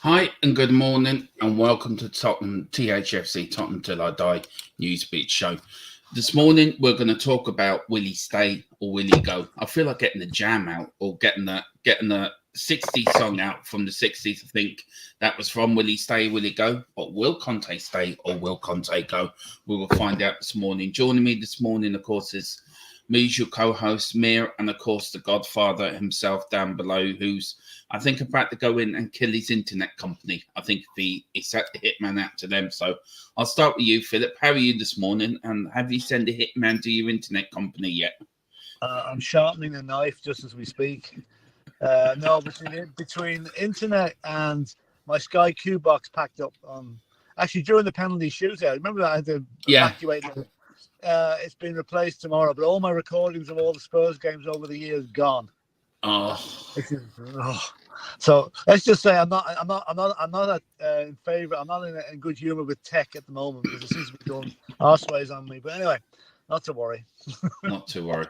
Hi and good morning and welcome to Tottenham THFC Tottenham Till I Die Newsbeat show. This morning we're going to talk about will he stay or will he go? I feel like getting the jam out or getting the 60s song out from the 60s. I think that was from Will He Stay, Will He Go? But will Conte stay or will Conte go? We will find out this morning. Joining me this morning, of course, is me, your co-host, Mir, and of course, the Godfather himself down below, who's, I think, about to go in and kill his internet company. I think if he set the hitman out to them. So I'll start with you, Philip. How are you this morning? And have you sent a hitman to your internet company yet? I'm sharpening the knife just as we speak. No, between the internet and my Sky Q box packed up. Actually, during the penalty shootout, remember that I had to evacuate. It's been replaced tomorrow, but all my recordings of all the Spurs games over the years gone. So let's just say I'm not in favour. I'm not in good humour with tech at the moment because it seems to be going arseways on me. But anyway, not to worry. Not to worry.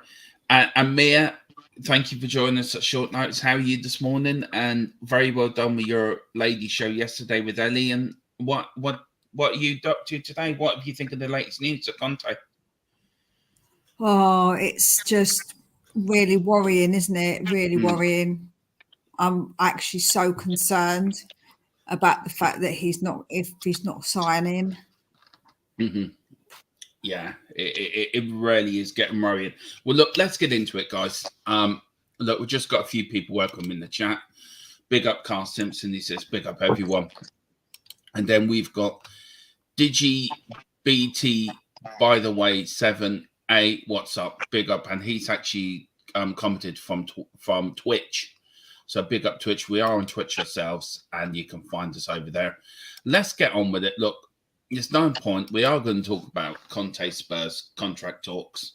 And Mia, thank you for joining us at short notice. How are you this morning? And very well done with your lady show yesterday with Ellie. And what are you up to today? What do you think of the latest news at Conte? Oh, it's just really worrying, isn't it? Really worrying. I'm actually so concerned about the fact that he's not signing. Mm-hmm. Yeah, it really is getting worrying. Well, look, let's get into it, guys. Look, we've just got a few people welcome in the chat. Big up Carl Simpson. He says, big up everyone. And then we've got DigiBT, by the way, 7A, what's up? Big up. And he's actually commented from Twitch. So big up Twitch. We are on Twitch ourselves, and you can find us over there. Let's get on with it. Look, there's no point. We are going to talk about Conte Spurs contract talks.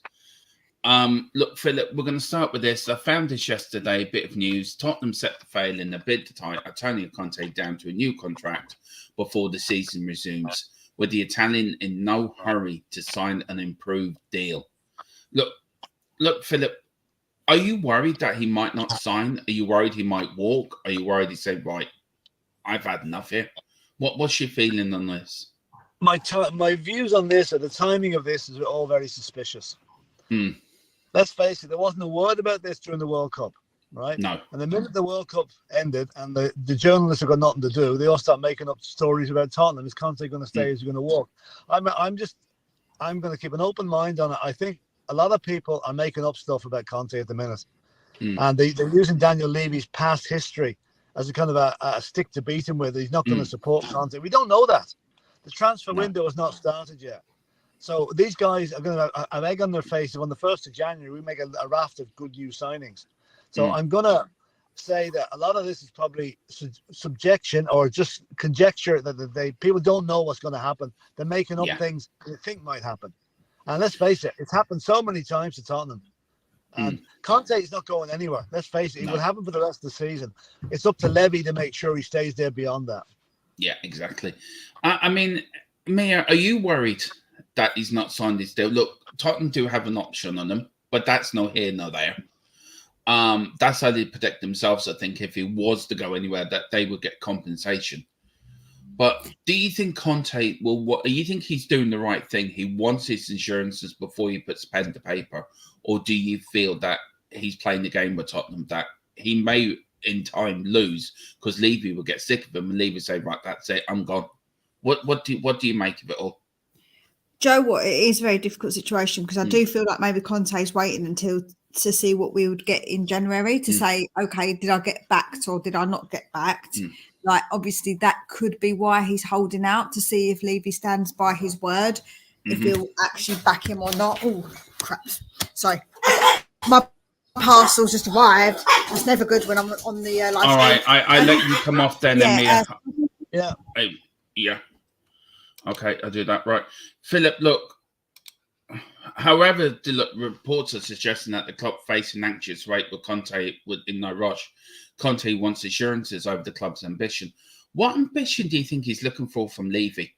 Look, Philip, we're going to start with this. I found this yesterday, a bit of news. Tottenham set to fail in a bid to tie Antonio Conte down to a new contract before the season resumes, with the Italian in no hurry to sign an improved deal. Look, Philip, are you worried that he might not sign? Are you worried he might walk? Are you worried he said, right, I've had enough here? What's your feeling on this? My views on this, or the timing of this, is all very suspicious. Let's face it, there wasn't a word about this during the World Cup, right? No. And the minute the World Cup ended and the journalists have got nothing to do, they all start making up stories about Tottenham. Is Conte going to stay? Is he going to walk? I'm going to keep an open mind on it. I think a lot of people are making up stuff about Conte at the minute. And they're using Daniel Levy's past history as a kind of a stick to beat him with. He's not going to support Conte. We don't know that. The transfer window has not started yet. So these guys are going to have egg on their face if on the 1st of January we make a raft of good new signings. So I'm going to say that a lot of this is probably subjection or just conjecture that people don't know what's going to happen. They're making up things they think might happen. And let's face it, it's happened so many times to Tottenham. And Conte is not going anywhere. Let's face it, he will happen for the rest of the season. It's up to Levy to make sure he stays there beyond that. Yeah, exactly. I mean, Mia, are you worried that he's not signed this deal? Look, Tottenham do have an option on him, but that's no here, no there. That's how they protect themselves, I think, if he was to go anywhere, that they would get compensation. But do you think Conte will, you think he's doing the right thing? He wants his insurances before he puts pen to paper? Or do you feel that he's playing the game with Tottenham, that he may in time lose because Levy will get sick of him and Levy say, right, that's it, I'm gone. What do you make of it all? Joe, it is a very difficult situation because I do feel like maybe Conte's waiting to see what we would get in January to say, okay, did I get backed or did I not get backed? Like, obviously, that could be why he's holding out to see if Levy stands by his word, if he'll actually back him or not. Oh, crap. Sorry. My parcel's just arrived. It's never good when I'm on the live. All right, I let you come off then. Yeah. Okay, I'll do that. Right. Philip, look, however, the reports are suggesting that the club face an anxious wait with Conte in no rush. Conte wants assurances over the club's ambition. What ambition do you think he's looking for from Levy?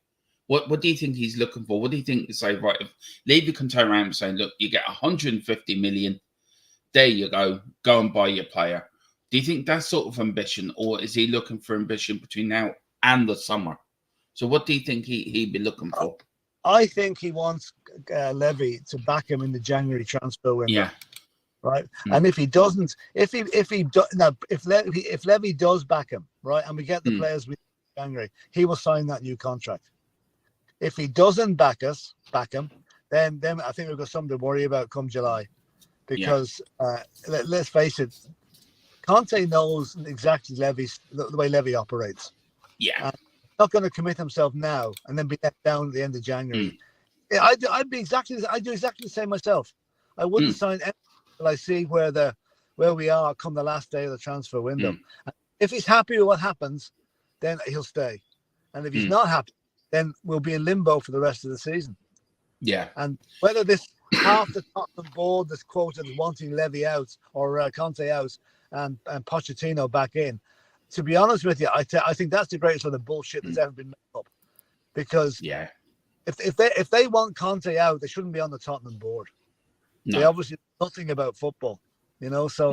What do you think he's looking for? What do you think to say, right, if Levy can turn around and say, look, you get 150 million, there you go and buy your player. Do you think that's sort of ambition, or is he looking for ambition between now and the summer? So what do you think he'd be looking for? I think he wants Levy to back him in the January transfer window. Yeah. right? And if he doesn't, if Levy does back him, right, and we get the players we in January, he will sign that new contract. If he doesn't back him, then I think we've got something to worry about come July, because let's face it, Conte knows exactly the way Levy operates. Yeah, not going to commit himself now and then be let down at the end of January. I do exactly the same myself. I wouldn't sign anything until I see where we are come the last day of the transfer window. If he's happy with what happens, then he'll stay. And if he's not happy, then we'll be in limbo for the rest of the season. Yeah. And whether this half the Tottenham board that's quoted as wanting Levy out or Conte out and Pochettino back in, to be honest with you, I think that's the greatest sort of bullshit that's ever been made up. Because if they want Conte out, they shouldn't be on the Tottenham board. No. They obviously know nothing about football, you know. So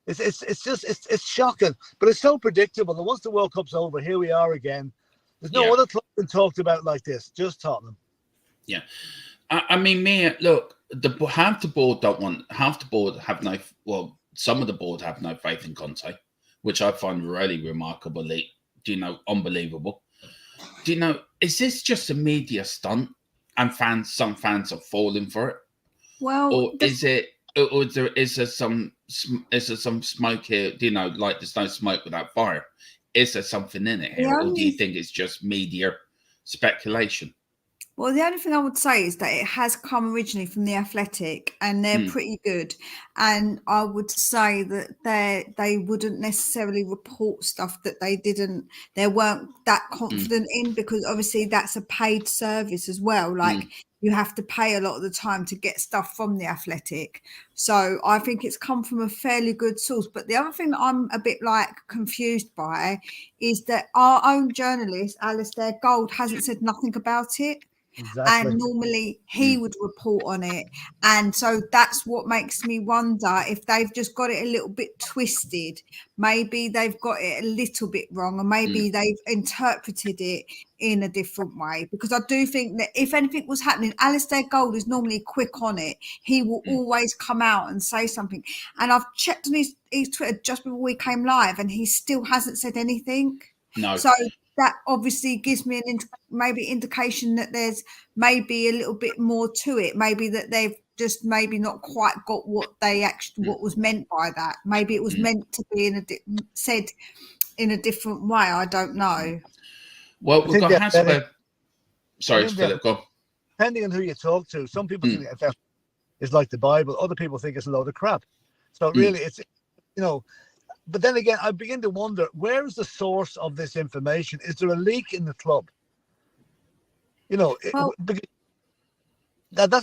it's shocking, but it's so predictable. And once the World Cup's over, here we are again. There's no other club been talked about like this, just Tottenham. Yeah, I mean, look, half the board don't want. Half the board have no. Well, some of the board have no faith in Conte, which I find really remarkably, unbelievable. Is this just a media stunt and some fans are falling for it? Well, or is there some smoke here? Like there's no smoke without fire. Is there something in it here, or do you think it's just media speculation? Well, the only thing I would say is that it has come originally from The Athletic, and they're pretty good. And I would say that they wouldn't necessarily report stuff that they weren't that confident in, because obviously that's a paid service as well. Like you have to pay a lot of the time to get stuff from The Athletic. So I think it's come from a fairly good source. But the other thing that I'm a bit confused by is that our own journalist, Alistair Gold, hasn't said nothing about it. Exactly. And normally he would report on it. And so that's what makes me wonder if they've just got it a little bit twisted. Maybe they've got it a little bit wrong, or maybe they've interpreted it in a different way. Because I do think that if anything was happening, Alistair Gold is normally quick on it. He will always come out and say something. And I've checked on his Twitter just before we came live, and he still hasn't said anything. No. So that obviously gives me an indication that there's maybe a little bit more to it. Maybe that they've just not quite got what was meant by that. Maybe it was meant to be said in a different way. I don't know. Well, we've got HOTSPUR. Sorry, Philip, go on. Depending on who you talk to, some people think that is like the Bible. Other people think it's a load of crap. So really, it's But then again, I begin to wonder, where is the source of this information? Is there a leak in the club? That's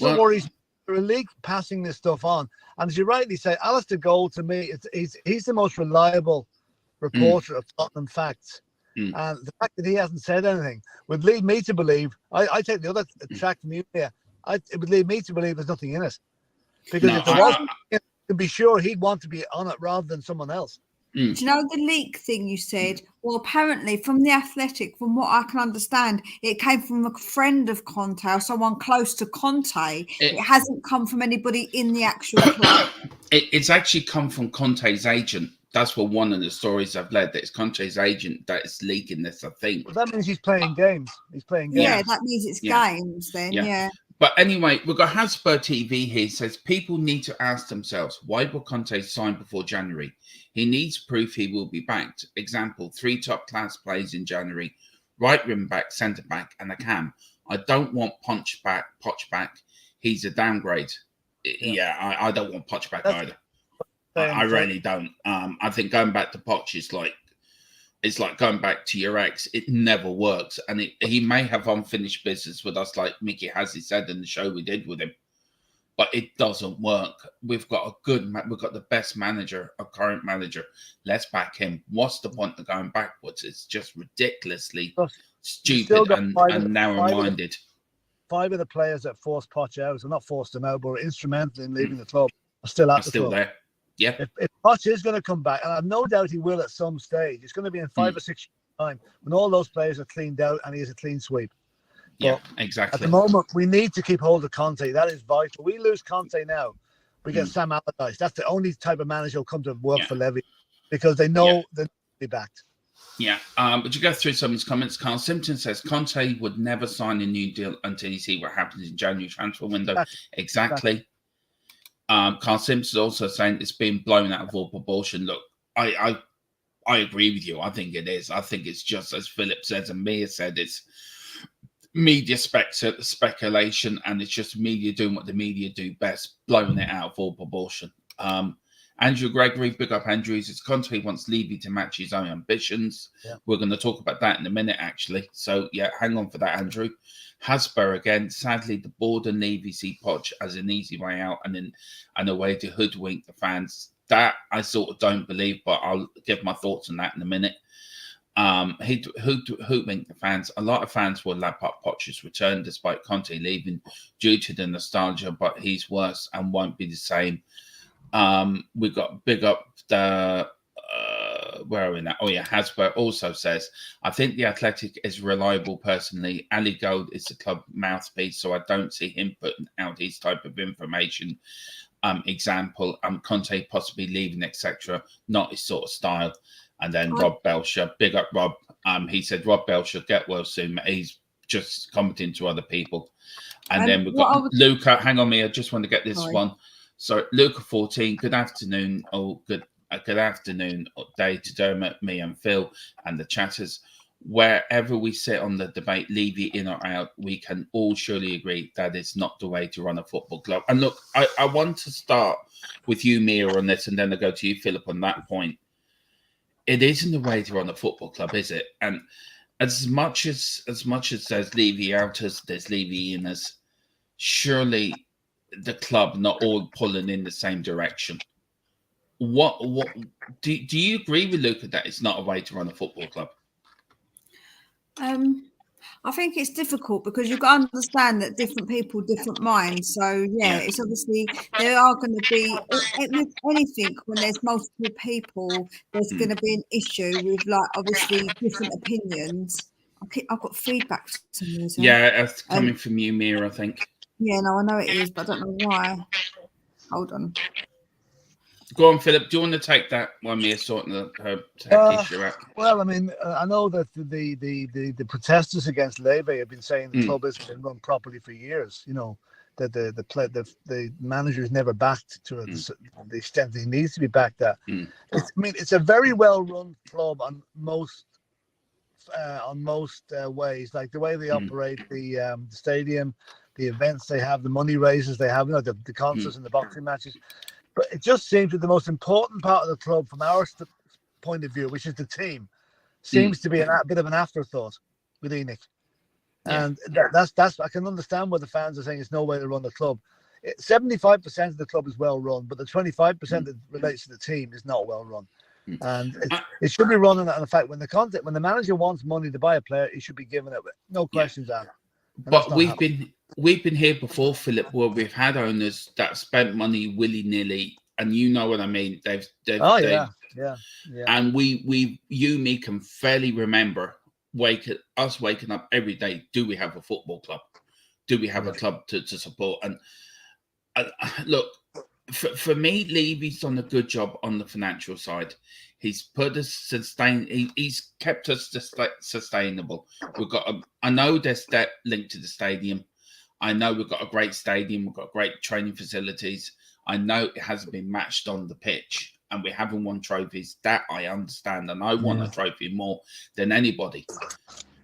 what worries me. There's a leak passing this stuff on. And as you rightly say, Alistair Gold, to me, he's the most reliable reporter of Tottenham facts. And the fact that he hasn't said anything would lead me to believe, I take the other track from you here, it would lead me to believe there's nothing in it. Because if there wasn't, to be sure, he'd want to be on it rather than someone else. Do you know the leak thing you said? Well, apparently from The Athletic, from what I can understand, it came from a friend of Conte or someone close to Conte. It hasn't come from anybody in the actual club. It's actually come from Conte's agent. That's what one of the stories I've read, that it's Conte's agent that is leaking this, I think. Well, that means he's playing games. He's playing games. Yeah, that means it's games then, yeah. But anyway, we've got HOTSPUR TV here. It says people need to ask themselves, why will Conte sign before January? He needs proof he will be backed. Example, 3 top-class players in January, right wing back, centre-back, and a cam. I don't want Poch back. He's a downgrade. Yeah, I don't want Poch back either. I really don't. I think going back to Poch is it's like going back to your ex. It never works. And he may have unfinished business with us, like Mickey Hassie said in the show we did with him. But it doesn't work. We've got the best manager, a current manager. Let's back him. What's the point of going backwards? It's just ridiculously stupid and narrow-minded. 5 of the players that forced Poch out, well, not forced him out, but were instrumental in leaving the club, are still at the club. There. Yeah. If Poch is going to come back, and I've no doubt he will at some stage, it's going to be in 5 or 6 years' time when all those players are cleaned out and he has a clean sweep. Yeah, exactly. At the moment, we need to keep hold of Conte. That is vital. We lose Conte now. we get Sam Allardyce. That's the only type of manager who'll come to work for Levy, because they know they'll be backed. Yeah, but you go through some of his comments. Carl Simpson says Conte would never sign a new deal until you see what happens in January transfer window. Exactly. Carl Simpson also saying it's been blown out of all proportion. Look, I agree with you. I think it is. I think it's just as Philip says and Mia said, it's media speculation, and it's just media doing what the media do best, blowing it out of all proportion. Andrew Gregory, big up Andrews. It's Conte wants Levy to match his own ambitions. Yeah. We're going to talk about that in a minute, actually. So, yeah, hang on for that, Andrew. HOTSPUR again. Sadly, the board and Levy see Poch as an easy way out and a way to hoodwink the fans. That I sort of don't believe, but I'll give my thoughts on that in a minute. Hoodwink the fans. A lot of fans will lap up Poch's return despite Conte leaving due to the nostalgia, but he's worse and won't be the same. We've got big up the where are we now? Oh yeah, HOTSPUR also says, I think the Athletic is reliable personally. Ali Gold is the club mouthpiece, so I don't see him putting out his type of information. Example, Conte possibly leaving, etc. Not his sort of style. And then Rob Belcher, big up Rob. He said Rob Belcher, get well soon. He's just commenting to other people. And then we've got Luca. Hang on, me. I just want to get this one. So Luca 14. Good afternoon. Good afternoon, day to Dermot, me, and Phil, and the chatters. Wherever we sit on the debate, Levy in or out, we can all surely agree that it's not the way to run a football club. And look, I want to start with you, Mia, on this, and then I go to you, Philip, on that point. It isn't the way to run a football club, is it? And as much as there's Levy out as there's Levy in us, surely the club not all pulling in the same direction. What do you agree with Luca that it's not a way to run a football club? I think it's difficult because you've got to understand that different people, different minds. So it's obviously there are going to be with anything when there's multiple people, there's going to be an issue with like obviously different opinions. I've got feedback for some reason. Yeah, it's coming from you, Mira, I think. Yeah, no, I know it is, but I don't know why. Hold on. Go on, Philip. Do you want to take that one, Mia, sorting her tech issue out? Well, I mean, I know that the protesters against Levy have been saying the club hasn't been run properly for years. You know that the manager's never backed to the extent that he needs to be backed at. It's a very well run club on most ways, like the way they operate the stadium, the events they have, the money raises they have, you know, the concerts and the boxing matches. But it just seems that the most important part of the club, from our point of view, which is the team, seems to be a bit of an afterthought with Enoch. And that's I can understand why the fans are saying it's no way to run the club. 75% of the club is well run, but the 25% that relates to the team is not well run. And it should be run on the fact when the manager wants money to buy a player, he should be given it. No questions asked. But we've been here before, Philip, where we've had owners that spent money willy-nilly, and you know what I mean. They've yeah. And me can fairly remember waking up every day. Do we have a football club? Do we have a club to support? And look, for me, Levy's done a good job on the financial side. He's put us he's kept us sustainable. I know there's debt linked to the stadium. I know we've got a great stadium. We've got great training facilities. I know it hasn't been matched on the pitch, and we haven't won trophies. That I understand, and I want a trophy more than anybody.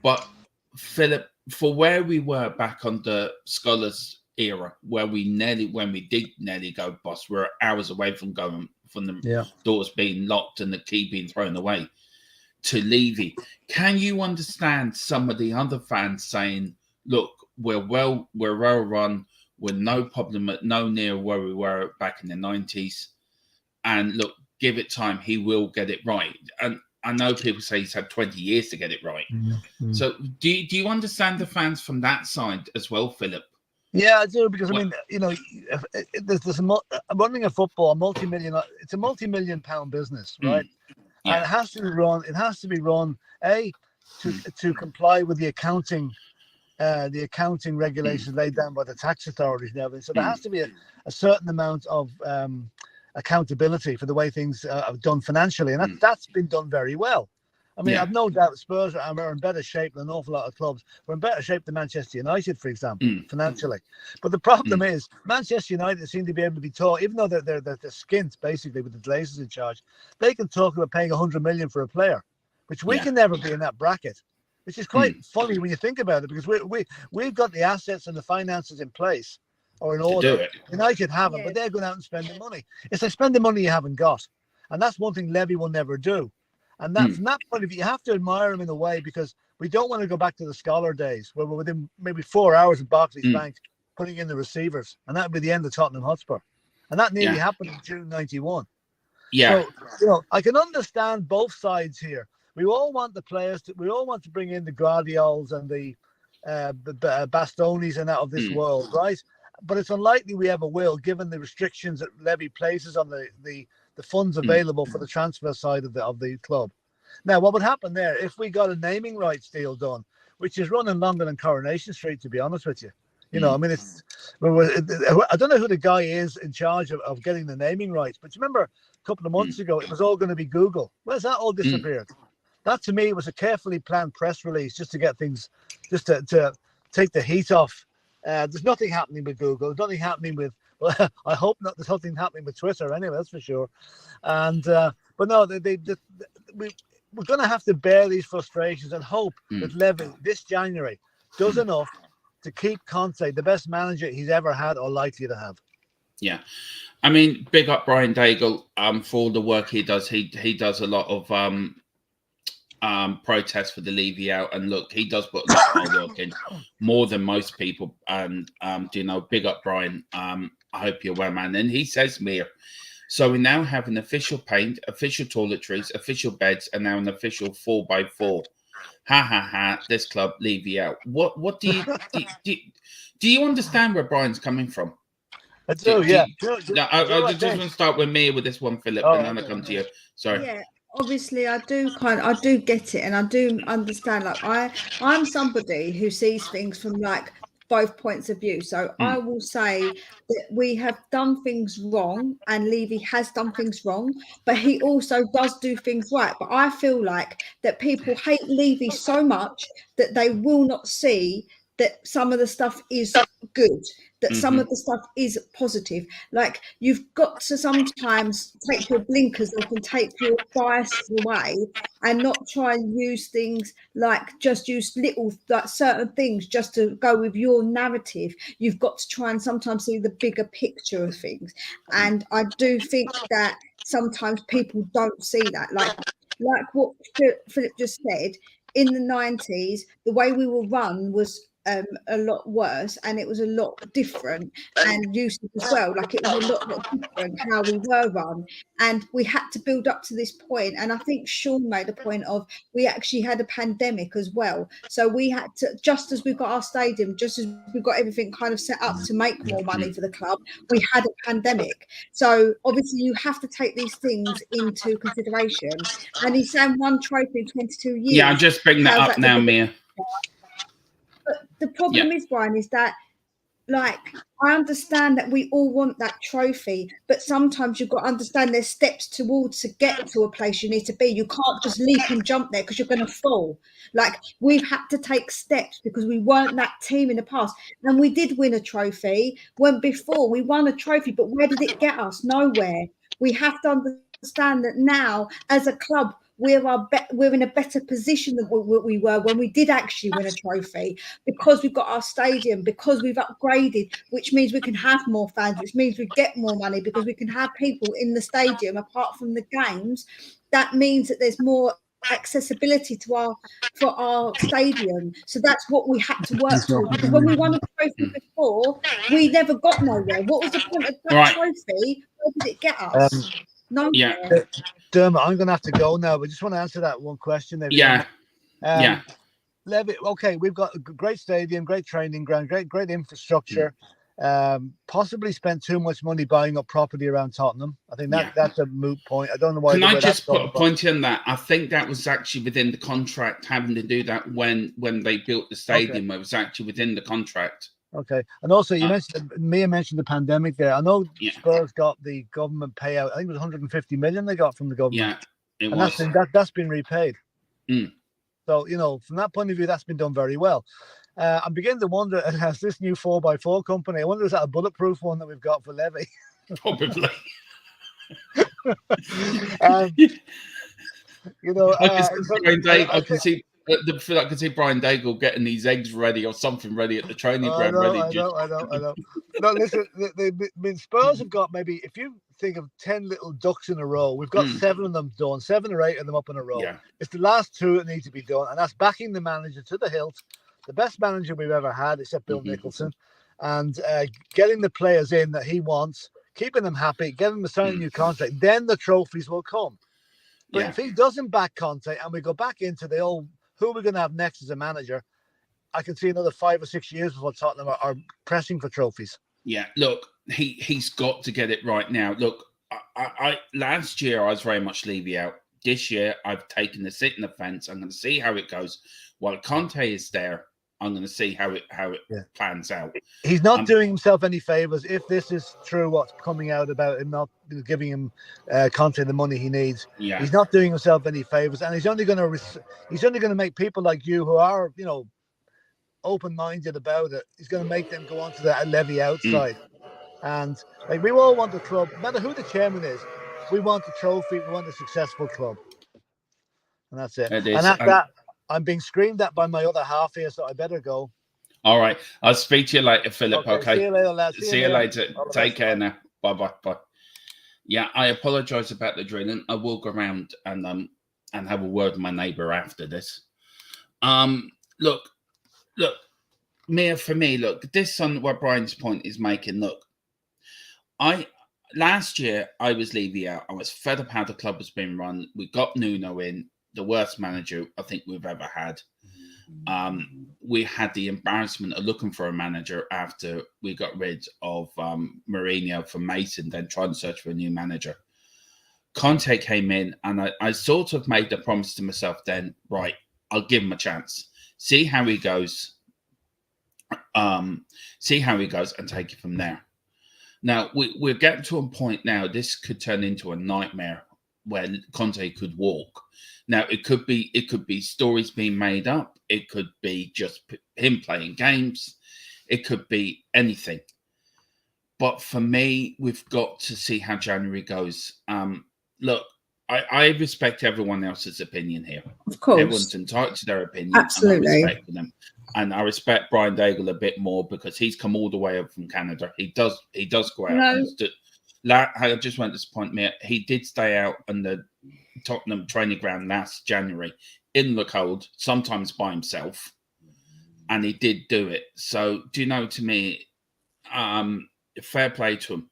But Philip, for where we were back on the Scholars era, when we did nearly go bust, we're hours away from the doors being locked and the key being thrown away, to Levy. Can you understand some of the other fans saying, look, we're well run, we're no problem no near where we were back in the 90s, and look, give it time, he will get it right. And I know people say he's had 20 years to get it right. So do you understand the fans from that side as well, Philip? Yeah, I do, because I mean, you know, running a football, it's a multi-million-pound business, right? And it has to be run. It has to be run to comply with the accounting the accounting regulations laid down by the tax authorities and everything. So there has to be a certain amount of accountability for the way things are done financially, and that's been done very well. I mean, I've no doubt Spurs are in better shape than an awful lot of clubs. We're in better shape than Manchester United, for example, financially. But the problem is Manchester United seem to be able to be taught, even though they're skint, basically, with the Glazers in charge, they can talk about paying 100 million for a player, which we can never be in that bracket, which is quite funny when you think about it, because we've got the assets and the finances in place or in order. United haven't, but they're going out and spending money. It's like spending money you haven't got. And that's one thing Levy will never do. And that, from that point of view, you have to admire him in a way, because we don't want to go back to the scholar days where we're within maybe 4 hours of Barclays Bank putting in the receivers. And that would be the end of Tottenham Hotspur. And that nearly happened in June 91. Yeah. So, I can understand both sides here. We all want the players we all want to bring in the Guardiols and the Bastonis and that of this world, right? But it's unlikely we ever will, given the restrictions that Levy places on the funds available for the transfer side of the club. Now, what would happen there if we got a naming rights deal done, which is run in London and Coronation Street, to be honest with you? You know, I mean, I don't know who the guy is in charge of getting the naming rights, but you remember a couple of months ago, it was all going to be Google. Where's that all disappeared? That, to me, was a carefully planned press release just to get things, just to take the heat off. There's nothing happening with Google. There's nothing happening with, well, I hope not. There's nothing happening with Twitter anyway, that's for sure. And but no, we're going to have to bear these frustrations and hope that Levy this January does enough to keep Conte the best manager he's ever had or likely to have. Yeah, I mean, big up Brian Daigle for all the work he does. He does a lot of protests for the Levy out, and look, he does put a lot of hard work in, more than most people. And you know, big up Brian. I hope you're well, man. And he says, Mir, so we now have an official paint, official toiletries, official beds, and now an official 4x4. Ha ha ha! This club Levy out. What do you do you understand where Brian's coming from? I do, yeah. I just want to start with me with this one, Philip, and then I come to you. Sorry. Yeah, obviously I do get it, and I do understand. Like I'm somebody who sees things from like both points of view. So I will say that we have done things wrong, and Levy has done things wrong, but he also does do things right. But I feel like that people hate Levy so much that they will not see that some of the stuff is good, that some of the stuff is positive. Like, you've got to sometimes take your blinkers off and take your biases away, and not try and use things like just use little, like certain things just to go with your narrative. You've got to try and sometimes see the bigger picture of things. And I do think that sometimes people don't see that. Like what Philip just said, in the 90s, the way we were run was a lot worse, and it was a lot different, and usage as well. Like, it was a lot different how we were run, and we had to build up to this point. And I think Sean made a point of, we actually had a pandemic as well, so we had to, just as we got our stadium, just as we got everything kind of set up to make more money for the club, we had a pandemic. So obviously you have to take these things into consideration. And he's saying one trophy in 22 years. Yeah, I'm just bringing that up now, Mia. But the problem is, Brian, is that, like, I understand that we all want that trophy, but sometimes you've got to understand there's steps towards to get to a place you need to be. You can't just leap and jump there because you're going to fall. Like, we've had to take steps because we weren't that team in the past. And we did win a trophy when before we won a trophy, but where did it get us? Nowhere. We have to understand that now, as a club, we're in a better position than what we were when we did actually win a trophy, because we've got our stadium, because we've upgraded, which means we can have more fans, which means we get more money because we can have people in the stadium apart from the games. That means that there's more accessibility to our stadium. So that's what we had to work for, because when we won a trophy before, we never got nowhere. What was the point of that trophy? Where did it get us? No. Yeah. Dermot, I'm going to have to go now, but just want to answer that one question. Levy, okay, we've got a great stadium, great training ground, great infrastructure. Possibly spent too much money buying up property around Tottenham. I think that's a moot point. I don't know why. Can I just put a point in that? I think that was actually within the contract, having to do that when they built the stadium. It was actually within the contract. Okay, and also you mentioned the pandemic there. I know Spurs got the government payout. I think it was 150 million they got from the government. Yeah, that's been repaid. Mm. So from that point of view, that's been done very well. I'm beginning to wonder, as this new 4x4 company, I wonder is that a bulletproof one that we've got for Levy? Probably. I can see Brian Daigle getting these eggs ready or something ready at the training ground. I know. No, listen, Spurs have got maybe, if you think of 10 little ducks in a row, we've got 7 of them done, 7 or 8 of them up in a row. Yeah. It's the last 2 that need to be done, and that's backing the manager to the hilt, the best manager we've ever had, except Bill Nicholson, and getting the players in that he wants, keeping them happy, getting them to sign a new contract. Then the trophies will come. But if he doesn't back Conte and we go back into the old, who are we going to have next as a manager, I can see another 5 or 6 years before Tottenham are pressing for trophies. Yeah, look, he's got to get it right now. Look, I last year I was very much Levy out. This year I've taken the sit in the fence. I'm going to see how it goes. While Conte is there, I'm going to see how it plans out. He's not doing himself any favors. If this is true, what's coming out about him not giving him Conte the money he needs, he's not doing himself any favors, and he's only going to make people like you who are open-minded about it. He's going to make them go on to that Levy outside, and like we all want the club, no matter who the chairman is. We want the trophy. We want a successful club, and that's it. And at that. I'm being screamed at by my other half here, so I better go. All right. I'll speak to you later, Philip. Okay. See you later, lads. See you later. Take care now. Bye. Yeah, I apologise about the drilling. I will go around and have a word with my neighbour after this. Look. For me, this on what Brian's point is making. Look, last year I was Levy out. I was fed up how the club has been run. We got Nuno in. The worst manager I think we've ever had. We had the embarrassment of looking for a manager after we got rid of Mourinho for Mason, then tried to search for a new manager. Conte came in, and I sort of made the promise to myself then, right, I'll give him a chance. See how he goes. And take it from there. Now, we're getting to a point now, this could turn into a nightmare where Conte could walk. Now, it could be stories being made up. It could be just him playing games. It could be anything. But for me, we've got to see how January goes. Look, I respect everyone else's opinion here. Of course. Everyone's entitled to their opinion. Absolutely. And I respect them. And I respect Brian Daigle a bit more because he's come all the way up from Canada. He does go out. I just want to disappoint me. He did stay out on the Tottenham training ground last January in the cold, sometimes by himself, and he did do it. So, do you know, to me, fair play to him.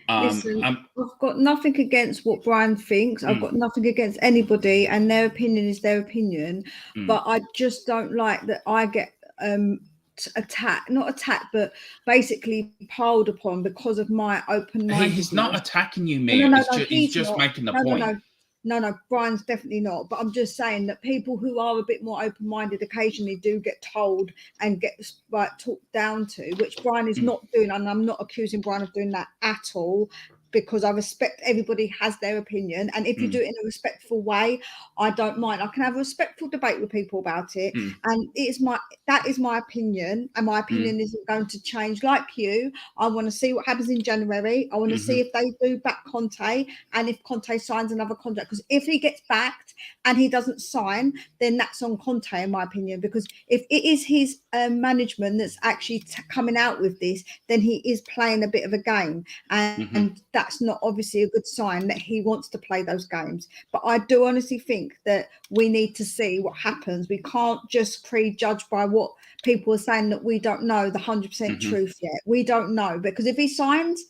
Listen, I've got nothing against what Brian thinks. I've got nothing against anybody, and their opinion is their opinion. But I just don't like that I get not attacked, but basically piled upon because of my open-mindedness. He's not attacking you, Mia. No, he's just making the point. No, Brian's definitely not. But I'm just saying that people who are a bit more open-minded occasionally do get told and get talked down to, which Brian is not doing. And I'm not accusing Brian of doing that at all, because I respect everybody has their opinion. And if you do it in a respectful way, I don't mind. I can have a respectful debate with people about it. And that is my opinion. And my opinion isn't going to change. Like you, I want to see what happens in January. I want to see if they do back Conte and if Conte signs another contract. Because if he gets backed and he doesn't sign, then that's on Conte, in my opinion. Because if it is his management that's actually coming out with this, then he is playing a bit of a game. And that's not obviously a good sign that he wants to play those games. But I do honestly think that we need to see what happens. We can't just prejudge by what people are saying, that we don't know the 100% truth yet. We don't know, because if he signs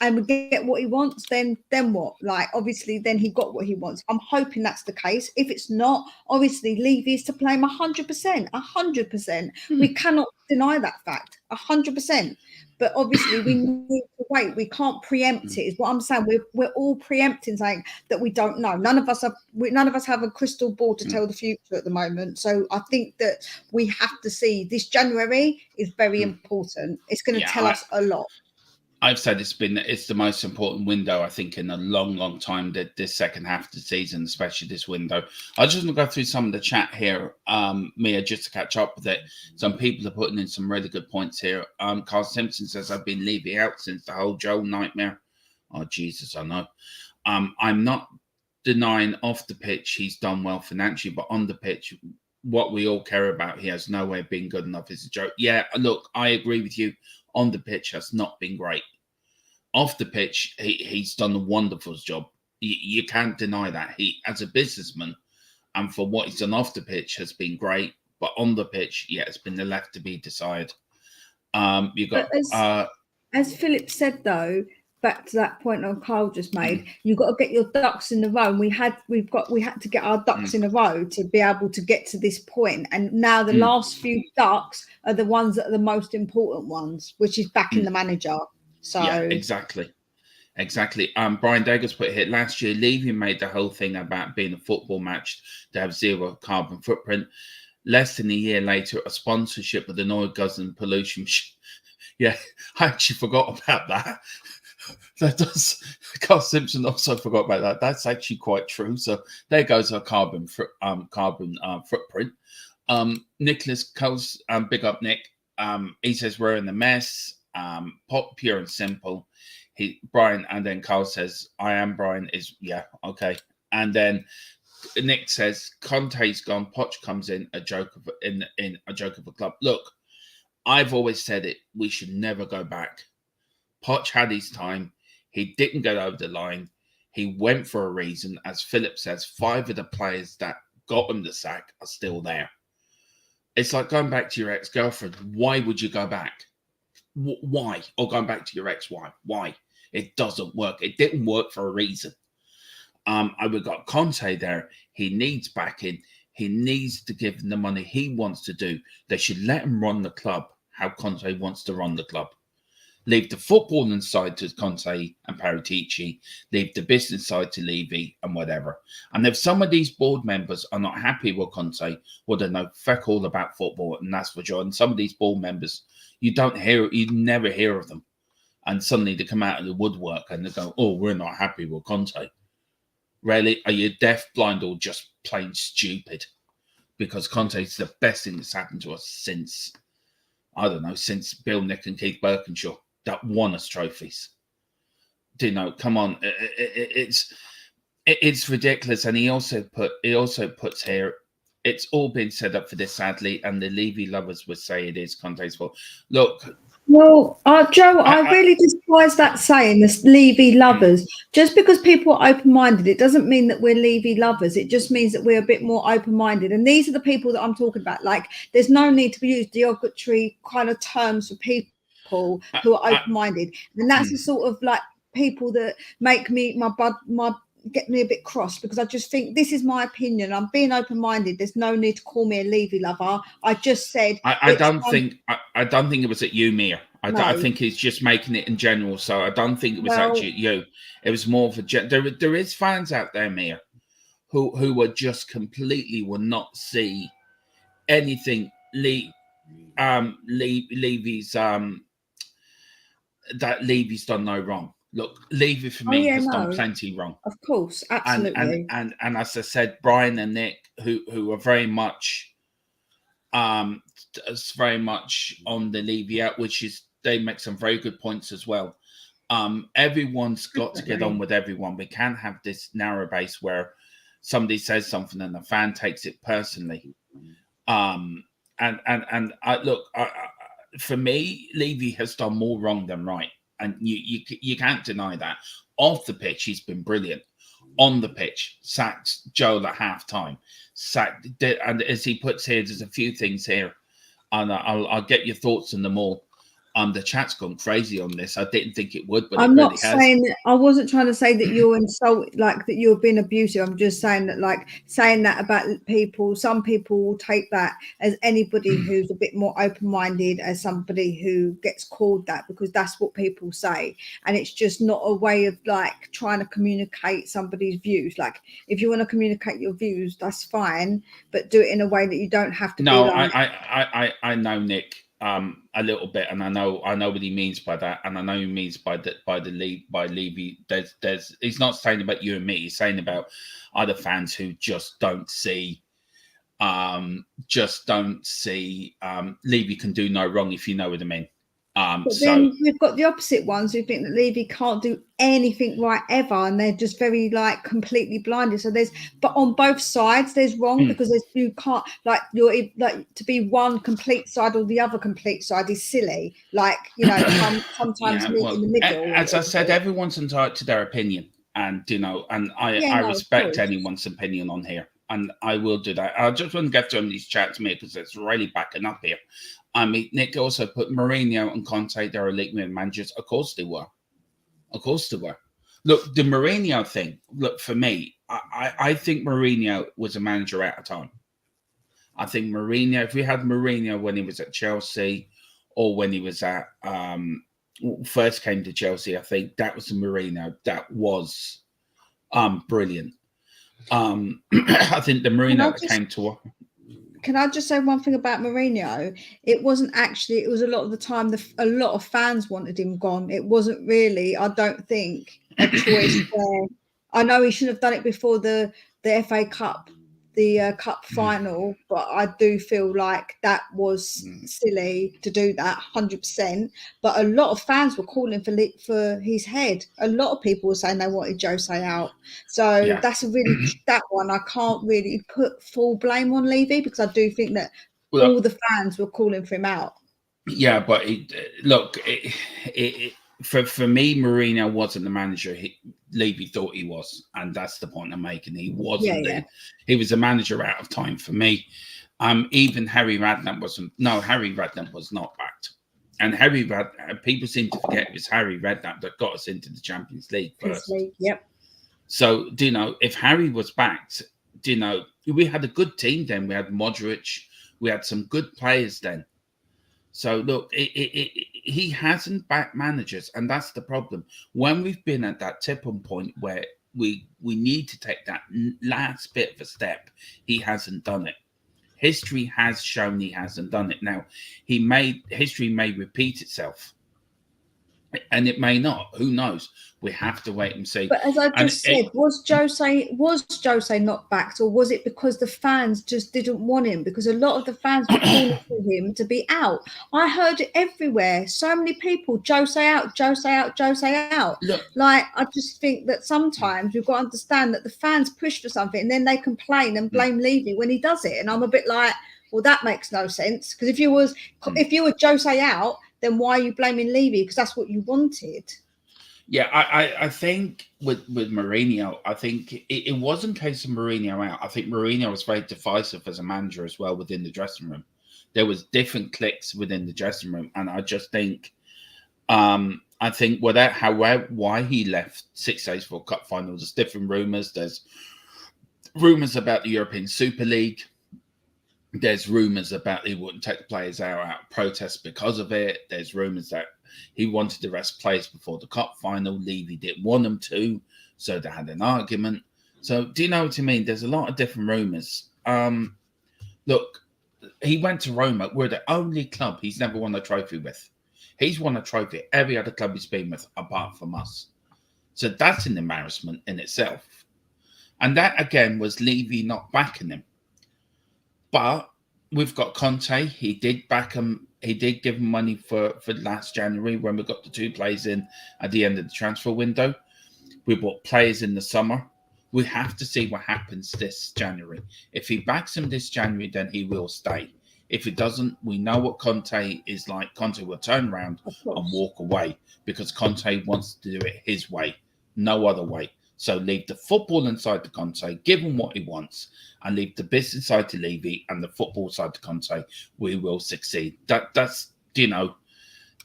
and we get what he wants, then what? Like, obviously, then he got what he wants. I'm hoping that's the case. If it's not, obviously, Levy is to play him 100%. We cannot deny that fact. 100%. But obviously, we need to wait. We can't preempt it. Is what I'm saying. We're all preempting something that we don't know. None of us have a crystal ball to tell the future at the moment. So I think that we have to see this January is very important. It's going to tell us a lot. I've said it's the most important window, I think, in a long, long time, that this second half of the season, especially this window. I just want to go through some of the chat here, Mia, just to catch up with it. Some people are putting in some really good points here. Carl Simpson says, I've been Levy out since the whole Joel nightmare. Oh, Jesus, I know. I'm not denying off the pitch he's done well financially, but on the pitch, what we all care about, he has nowhere been good enough is a joke. Yeah, look, I agree with you. On the pitch has not been great. Off the pitch, he's done a wonderful job. You can't deny that. He, as a businessman, and for what he's done off the pitch, has been great. But on the pitch, yeah, it's been left to be decided. You got as Philip said, though, back to that point on Carl just made, you've got to get your ducks in a row. And we had to get our ducks in a row to be able to get to this point. And now the last few ducks are the ones that are the most important ones, which is backing the manager. So yeah, exactly. Brian Daigle's put here, last year Levy made the whole thing about being a football match to have zero carbon footprint. Less than a year later, a sponsorship with an oil gas and pollution. Yeah, I actually forgot about that. That does. Carl Simpson also forgot about that. That's actually quite true. So there goes our carbon footprint. Nicholas Coles, big up Nick. He says we're in the mess. Pure and simple. Brian, and then Carl says, I am Brian is okay. And then Nick says Conte's gone, Poch comes in a joke of a club. Look, I've always said it, we should never go back. Poch had his time, he didn't get over the line, he went for a reason. As Philip says, 5 of the players that got him the sack are still there. It's like going back to your ex-girlfriend. Why would you go back? Why? Or going back to your ex-wife? Why? It doesn't work. It didn't work for a reason. We've got Conte there. He needs backing. He needs to give them the money he wants to do. They should let him run the club how Conte wants to run the club. Leave the footballing side to Conte and Paratici. Leave the business side to Levy and whatever. And if some of these board members are not happy with Conte, well, they know feck all about football, and that's for sure. And some of these board members, you never hear of them. And suddenly they come out of the woodwork and they go, oh, we're not happy with Conte. Really? Are you deaf, blind, or just plain stupid? Because Conte is the best thing that's happened to us since Bill, Nick and Keith Birkinshaw that won us trophies. Do you know, come on. It's ridiculous. And he also puts here, it's all been set up for this, sadly, and the Levy lovers would say it is Conte's fault. Look. Well, Joe, I really despise that saying, this Levy lovers. Just because people are open-minded, it doesn't mean that we're Levy lovers. It just means that we're a bit more open-minded. And these are the people that I'm talking about. Like, there's no need to use derogatory kind of terms for people who are open-minded. And that's the sort of like people that make me get me a bit cross, because I just think this is my opinion. I'm being open-minded. There's no need to call me a Levy lover. I just said I don't think it was at you, Mia. I think he's just making it in general. So I don't think it was actually at you. It was more of a there is fans out there, Mia, who were just completely will not see anything Levy's that Levy's done no wrong. Look, Levy for me has done plenty wrong. Of course, absolutely. And as I said, Brian and Nick, who are very much on the Levy out, which is they make some very good points as well. Everyone's got to get on with everyone. We can't have this narrow base where somebody says something and the fan takes it personally. For me, Levy has done more wrong than right. And you can't deny that. Off the pitch, he's been brilliant. On the pitch, sacked Joel at half-time. And as he puts here, there's a few things here, and I'll get your thoughts on them all. The chat's gone crazy on this. I didn't think it would, but I'm it not really has. saying that, I wasn't trying to say that you're like that you're being abusive. I'm just saying that, like, saying that about people, some people will take that as anybody who's a bit more open-minded as somebody who gets called that, because that's what people say, and it's just not a way of like trying to communicate somebody's views. Like, if you want to communicate your views, that's fine, but do it in a way that you don't have to be like, I know Nick a little bit, and I know what he means by that, and I know he means by Levy. There's he's not saying about you and me, he's saying about other fans who just don't see Levy can do no wrong, if you know what I mean. But then we've got the opposite ones who think that Levy can't do anything right ever, and they're just very like completely blinded. So but on both sides there's wrong, because you can't, like, you're like, to be one complete side or the other complete side is silly. Like, you know, sometimes meet in the middle. As I said, everyone's entitled to their opinion, and I respect anyone's opinion on here, and I will do that. I just want to get to these chats me because it's really backing up here. I mean, Nick also put Mourinho and Conte, they're elite managers. Of course they were. Of course they were. Look, the Mourinho thing, look, for me, I think Mourinho was a manager out of time. I think Mourinho, if we had Mourinho when he was at Chelsea, or when he was at, first came to Chelsea, I think that was the Mourinho that was brilliant. I think the Mourinho that came to... Can I just say one thing about Mourinho? It wasn't actually, it was a lot of the time, a lot of fans wanted him gone. It wasn't really, I don't think, a choice where, I know he shouldn't have done it before the FA Cup, the cup final, but I do feel like that was silly to do that, 100%. But a lot of fans were calling for his head. A lot of people were saying they wanted Jose out. So that's a really, that one I can't really put full blame on Levy, because I do think that all the fans were calling for him out. Yeah, but for me, Mourinho wasn't the manager Levy thought he was, and that's the point I'm making. He wasn't. He was a manager out of time for me. Even Harry Redden wasn't. No, Harry Redden was not backed. And Harry Redden, people seem to forget it was Harry Redden that got us into the Champions League first. Yep. So, do you know, if Harry was backed, do you know, we had a good team then. We had Modric. We had some good players then. So, look, he hasn't backed managers, and that's the problem. When we've been at that tipping point where we need to take that last bit of a step, he hasn't done it. History has shown he hasn't done it. Now, history may repeat itself, and it may not. Who knows? We have to wait and see. But as I just said, was Jose not backed, or was it because the fans just didn't want him? Because a lot of the fans were calling for him to be out. I heard it everywhere. So many people, Jose out, Jose out, Jose out. Look, like, I just think that sometimes we've got to understand that the fans push for something and then they complain and blame Levy when he does it. And I'm a bit like, well, that makes no sense. Because if you were Jose out, then why are you blaming Levy? Because that's what you wanted. Yeah, I think with Mourinho, I think it wasn't a case of Mourinho out. I think Mourinho was very divisive as a manager as well within the dressing room. There was different cliques within the dressing room, and I just think, why he left 6 days for a cup final, there's different rumours. There's rumours about the European Super League. There's rumours about he wouldn't take the players out of protest because of it. There's rumours that he wanted to rest players before the cup final. Levy didn't want them to, so they had an argument. So, do you know what I mean? There's a lot of different rumours. Look, he went to Roma. We're the only club he's never won a trophy with. He's won a trophy every other club he's been with, apart from us. So that's an embarrassment in itself. And that, again, was Levy not backing him. But we've got Conte. He did back him. He did give him money for last January when we got the 2 players in at the end of the transfer window. We bought players in the summer. We have to see what happens this January. If he backs him this January, then he will stay. If he doesn't, we know what Conte is like. Conte will turn around and walk away because Conte wants to do it his way, no other way. So leave the football inside to Conte, give him what he wants, and leave the business side to Levy and the football side to Conte. We will succeed. That's, you know,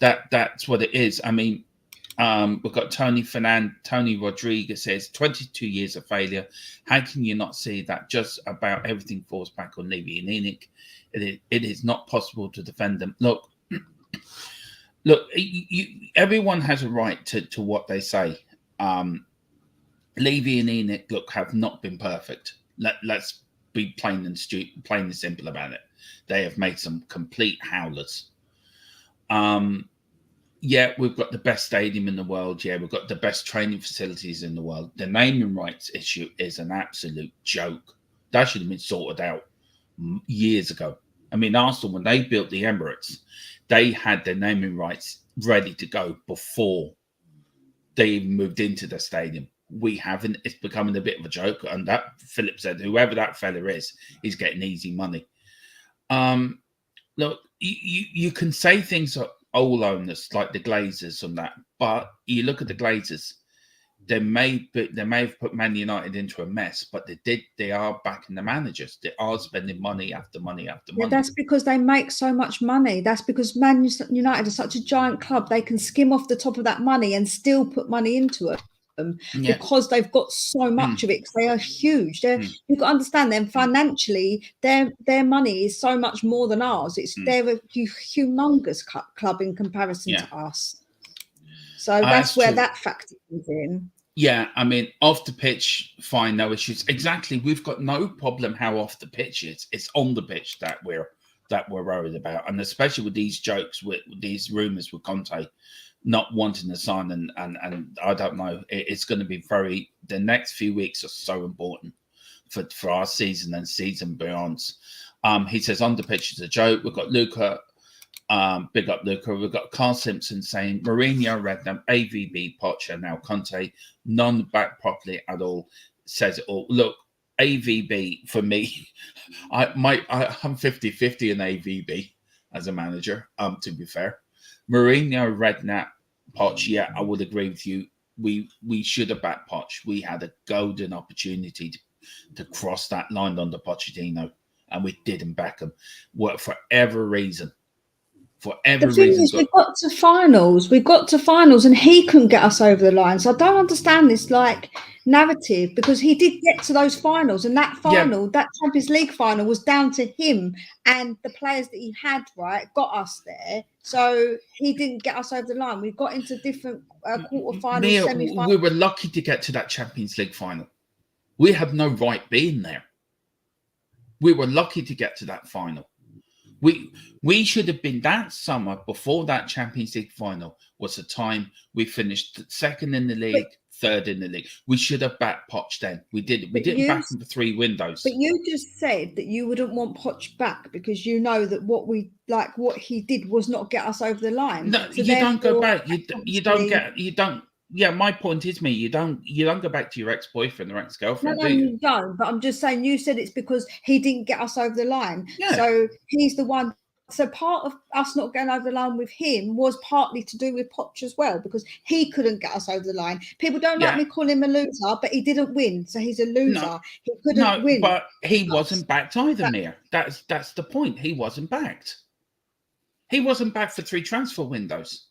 That's what it is. I mean, we've got Tony Rodriguez says 22 years of failure. How can you not see that just about everything falls back on Levy and Enoch? It is not possible to defend them. Look, everyone has a right to what they say. Levy and Enoch, look, have not been perfect. Let's be plain and simple about it. They have made some complete howlers. Yeah, we've got the best stadium in the world. Yeah, we've got the best training facilities in the world. The naming rights issue is an absolute joke. That should have been sorted out years ago. I mean, Arsenal, when they built the Emirates, they had their naming rights ready to go before they even moved into the stadium. We haven't. It's becoming a bit of a joke. And that Philip said, whoever that fella is, he's getting easy money. Look, you can say things are old owners like the Glazers and that, but you look at the Glazers, they may have put Man United into a mess, but they are backing the managers. They are spending money after money after money. Yeah, that's because they make so much money. That's because Man United is such a giant club. They can skim off the top of that money and still put money into it. Because they've got so much of it, because they are huge. You've got to understand them financially. Their money is so much more than ours. They're a humongous club in comparison to us. So that's where that factor comes in. Yeah, I mean, off the pitch, fine, no issues. Exactly, we've got no problem how off the pitch is. It's on the pitch that we're worried about, and especially with these jokes, with these rumours with Conte not wanting to sign, and I don't know. It's going to be the next few weeks are so important for our season and season beyond. He says on the pitch is a joke. We've got Luca, big up Luca. We've got Carl Simpson saying Mourinho, Redden, AVB, Poch, and now Conte, none back properly at all. Says it all. Look, AVB for me, I'm 50-50 in AVB as a manager. To be fair. Mourinho, Redknapp, Poch, yeah, I would agree with you. We should have backed Poch. We had a golden opportunity to cross that line under Pochettino, and we didn't back him. For every reason. The thing is, we got to finals, and he couldn't get us over the line. So I don't understand this narrative, because he did get to those finals, and that that Champions League final was down to him and the players that he had, got us there. So he didn't get us over the line. We got into different quarterfinals, semi-finals. We were lucky to get to that Champions League final. We had no right being there. We were lucky to get to that final. We should have been that summer before that Champions League final was the time we finished second in the league, third in the league. We should have backed Poch then. We didn't back him for 3 windows. But you just said that you wouldn't want Poch back because you know that what he did was not get us over the line. No, so you don't go back. You don't. Yeah, my point is, you don't go back to your ex-boyfriend or ex-girlfriend. No, you don't. But I'm just saying, you said it's because he didn't get us over the line. Yeah. So he's the one. So part of us not going over the line with him was partly to do with Poch as well, because he couldn't get us over the line. People don't like me calling him a loser, but he didn't win, so he's a loser. No, he couldn't win. But he wasn't backed either, Mia. That's the point. He wasn't backed. He wasn't backed for 3 transfer windows.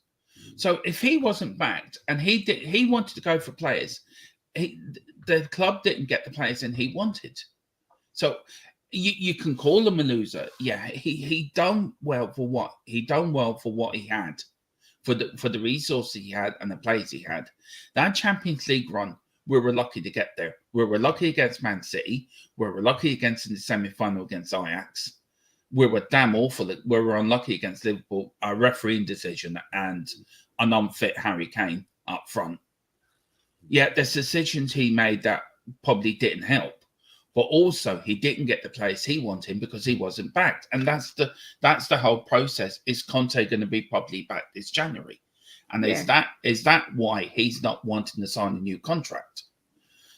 So if he wasn't backed and he wanted to go for players, the club didn't get the players in he wanted. So you can call him a loser. Yeah, he done well for what he had, for the resources he had and the players he had. That Champions League run, we were lucky to get there. We were lucky against Man City. We were lucky against in the semi-final against Ajax. We were damn awful. We were unlucky against Liverpool, a refereeing decision and an unfit Harry Kane up front. Yeah, there's decisions he made that probably didn't help. But also, he didn't get the players he wanted because he wasn't backed. And that's the whole process. Is Conte going to be properly backed this January? And is that why he's not wanting to sign a new contract?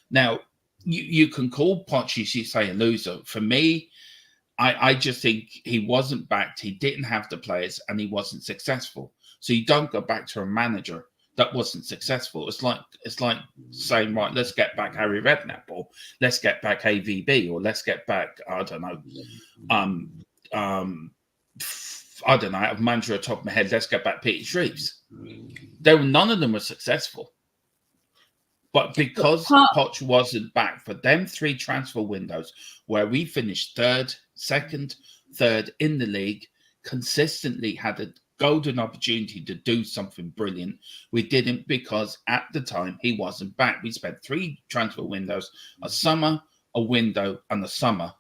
Now, you can call Poch, you say, a loser. For me, I just think he wasn't backed. He didn't have the players and he wasn't successful. So you don't go back to a manager that wasn't successful. It's like saying, right, let's get back Harry Redknapp, or let's get back AVB, or let's get back, I don't know, I don't know, out of manager at the top of my head, let's get back Peter Shreves. None of them were successful. But because Poch wasn't back for them 3 transfer windows where we finished second, third in the league, consistently had a golden opportunity to do something brilliant. We didn't because at the time he wasn't back. We spent 3 transfer windows, a summer, a window, and a summer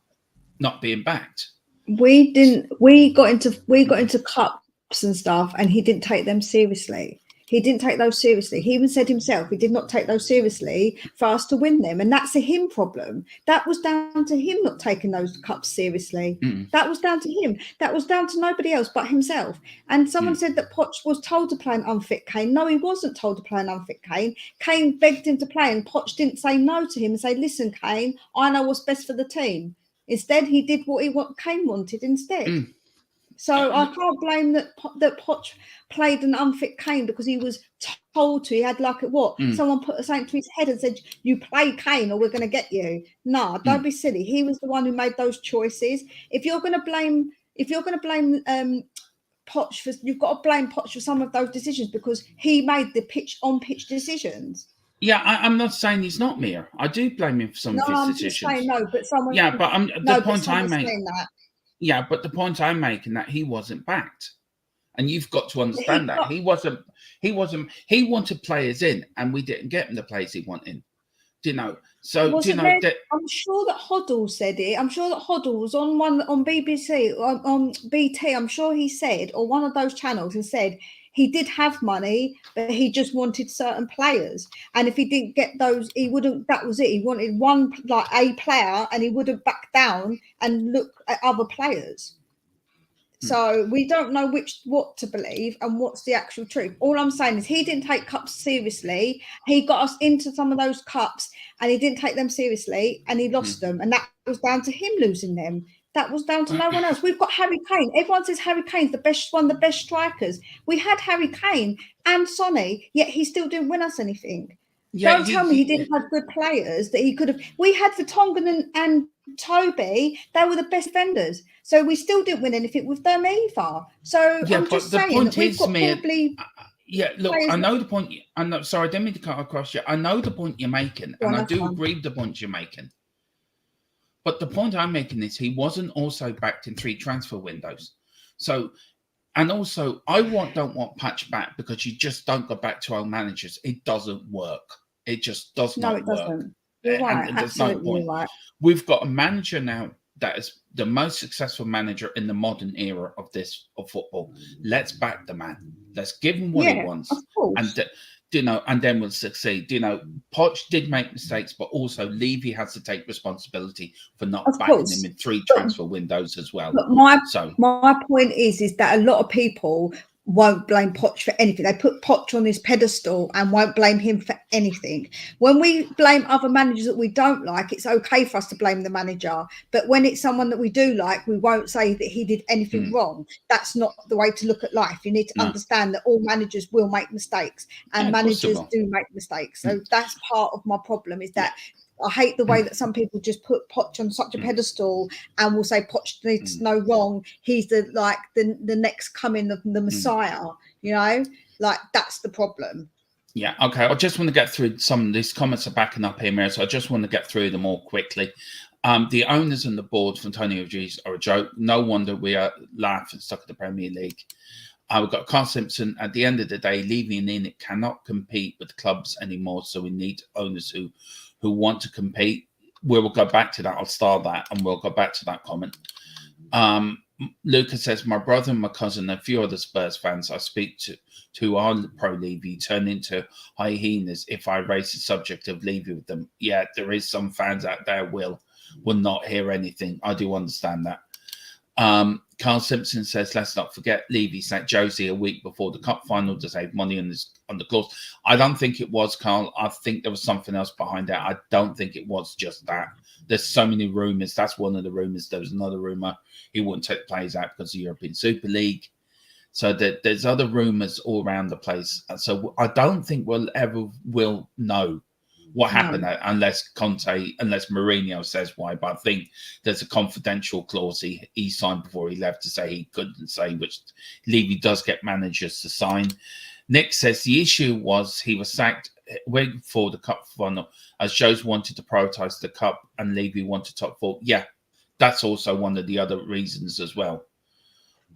not being backed. We got into cups and stuff, and he didn't take them seriously. He didn't take those seriously. He even said himself he did not take those seriously for us to win them. And that's a him problem. That was down to him not taking those cups seriously. That was down to him. That was down to nobody else but himself. And someone said that Poch was told to play an unfit Kane. No, he wasn't told to play an unfit Kane. Kane begged him to play, and Poch didn't say no to him and say, listen, Kane, I know what's best for the team. Instead, he did what Kane wanted instead. So I can't blame that Poch played an unfit Kane because he was told to. He had someone put something to his head and said, you play Kane or we're going to get you. No, don't be silly. He was the one who made those choices. If you're going to blame Poch for, you've got to blame Poch for some of those decisions because he made the on-pitch decisions. Yeah, I'm not saying he's not, Mia. I do blame him for some of his decisions. I'm just saying no, but someone. Yeah, but the point I'm making. Yeah, but the point I'm making that he wasn't backed, and you've got to understand that he wasn't. He wanted players in, and we didn't get him the players he wanted. Do you know? So do you know that? I'm sure that Hoddle said it. I'm sure that Hoddle was on BBC on BT. I'm sure he said, or one of those channels, and said he did have money, but he just wanted certain players. And if he didn't get those, he wouldn't. That was it. He wanted a player, and he wouldn't back down and look at other players. So we don't know what to believe and what's the actual truth. All I'm saying is he didn't take cups seriously. He got us into some of those cups, and he didn't take them seriously, and he lost them. And that was down to him losing them. That was down to no one else. We've got Harry Kane. Everyone says Harry Kane's one of the best strikers. We had Harry Kane and Sonny, yet he still didn't win us anything. Yeah, don't tell me he didn't have good players that he could have. We had Vertonghen and Toby. They were the best defenders. So we still didn't win anything with them either. So yeah, I'm just saying that we've got probably... Yeah, look, I know the point. I'm not sorry, I didn't mean to cut across you. I know the point you're making, and I do agree with the point you're making. But the point I'm making is he wasn't also backed in 3 transfer windows. So, and also, I don't want Patch back because you just don't go back to our managers. It doesn't work. It just does not work. No, it doesn't. You're right. And there's no point. Right. We've got a manager now that is the most successful manager in the modern era of football. Let's back the man. Let's give him what he wants. Of course. And then we'll succeed. Poch did make mistakes, but also Levy has to take responsibility for not backing him in 3 transfer windows as well. But my point is that a lot of people won't blame Poch for anything. They put Poch on this pedestal and won't blame him for anything. When we blame other managers that we don't like, it's okay for us to blame the manager. But when it's someone that we do like, we won't say that he did anything wrong. That's not the way to look at life. You need to understand that all managers will make mistakes, and managers do make mistakes. So that's part of my problem, is that I hate the way that some people just put Poch on such a pedestal and will say Poch needs no wrong. He's the next coming of the Messiah, that's the problem. Yeah, okay. I just want to get through some of these comments are backing up here, Mary, so I just want to get through them all quickly. The owners and the board for Antonio G's are a joke. No wonder we are laughing stuck at the Premier League. We've got Carl Simpson. At the end of the day, Levy and Ian cannot compete with clubs anymore, so we need owners who want to compete. We will go back to that. I'll start that, and we'll go back to that comment. Lucas says, my brother and my cousin and a few other Spurs fans I speak to are pro-Levy turn into hyenas if I raise the subject of Levy with them. Yeah, there is some fans out there will not hear anything. I do understand that. Carl Simpson says, let's not forget Levy sent Josie a week before the cup final to save money on the clause. I don't think it was, Carl. I think there was something else behind that. I don't think it was just that. There's so many rumours. That's one of the rumours. There was another rumour he wouldn't take players out because of the European Super League. So there's other rumours all around the place. So I don't think we'll know what happened unless Mourinho says why. But I think there's a confidential clause he signed before he left to say he couldn't say, which Levy does get managers to sign. Nick says the issue was he was sacked waiting for the cup final as Joes wanted to prioritise the cup and Levy wanted top four. Yeah, that's also one of the other reasons as well.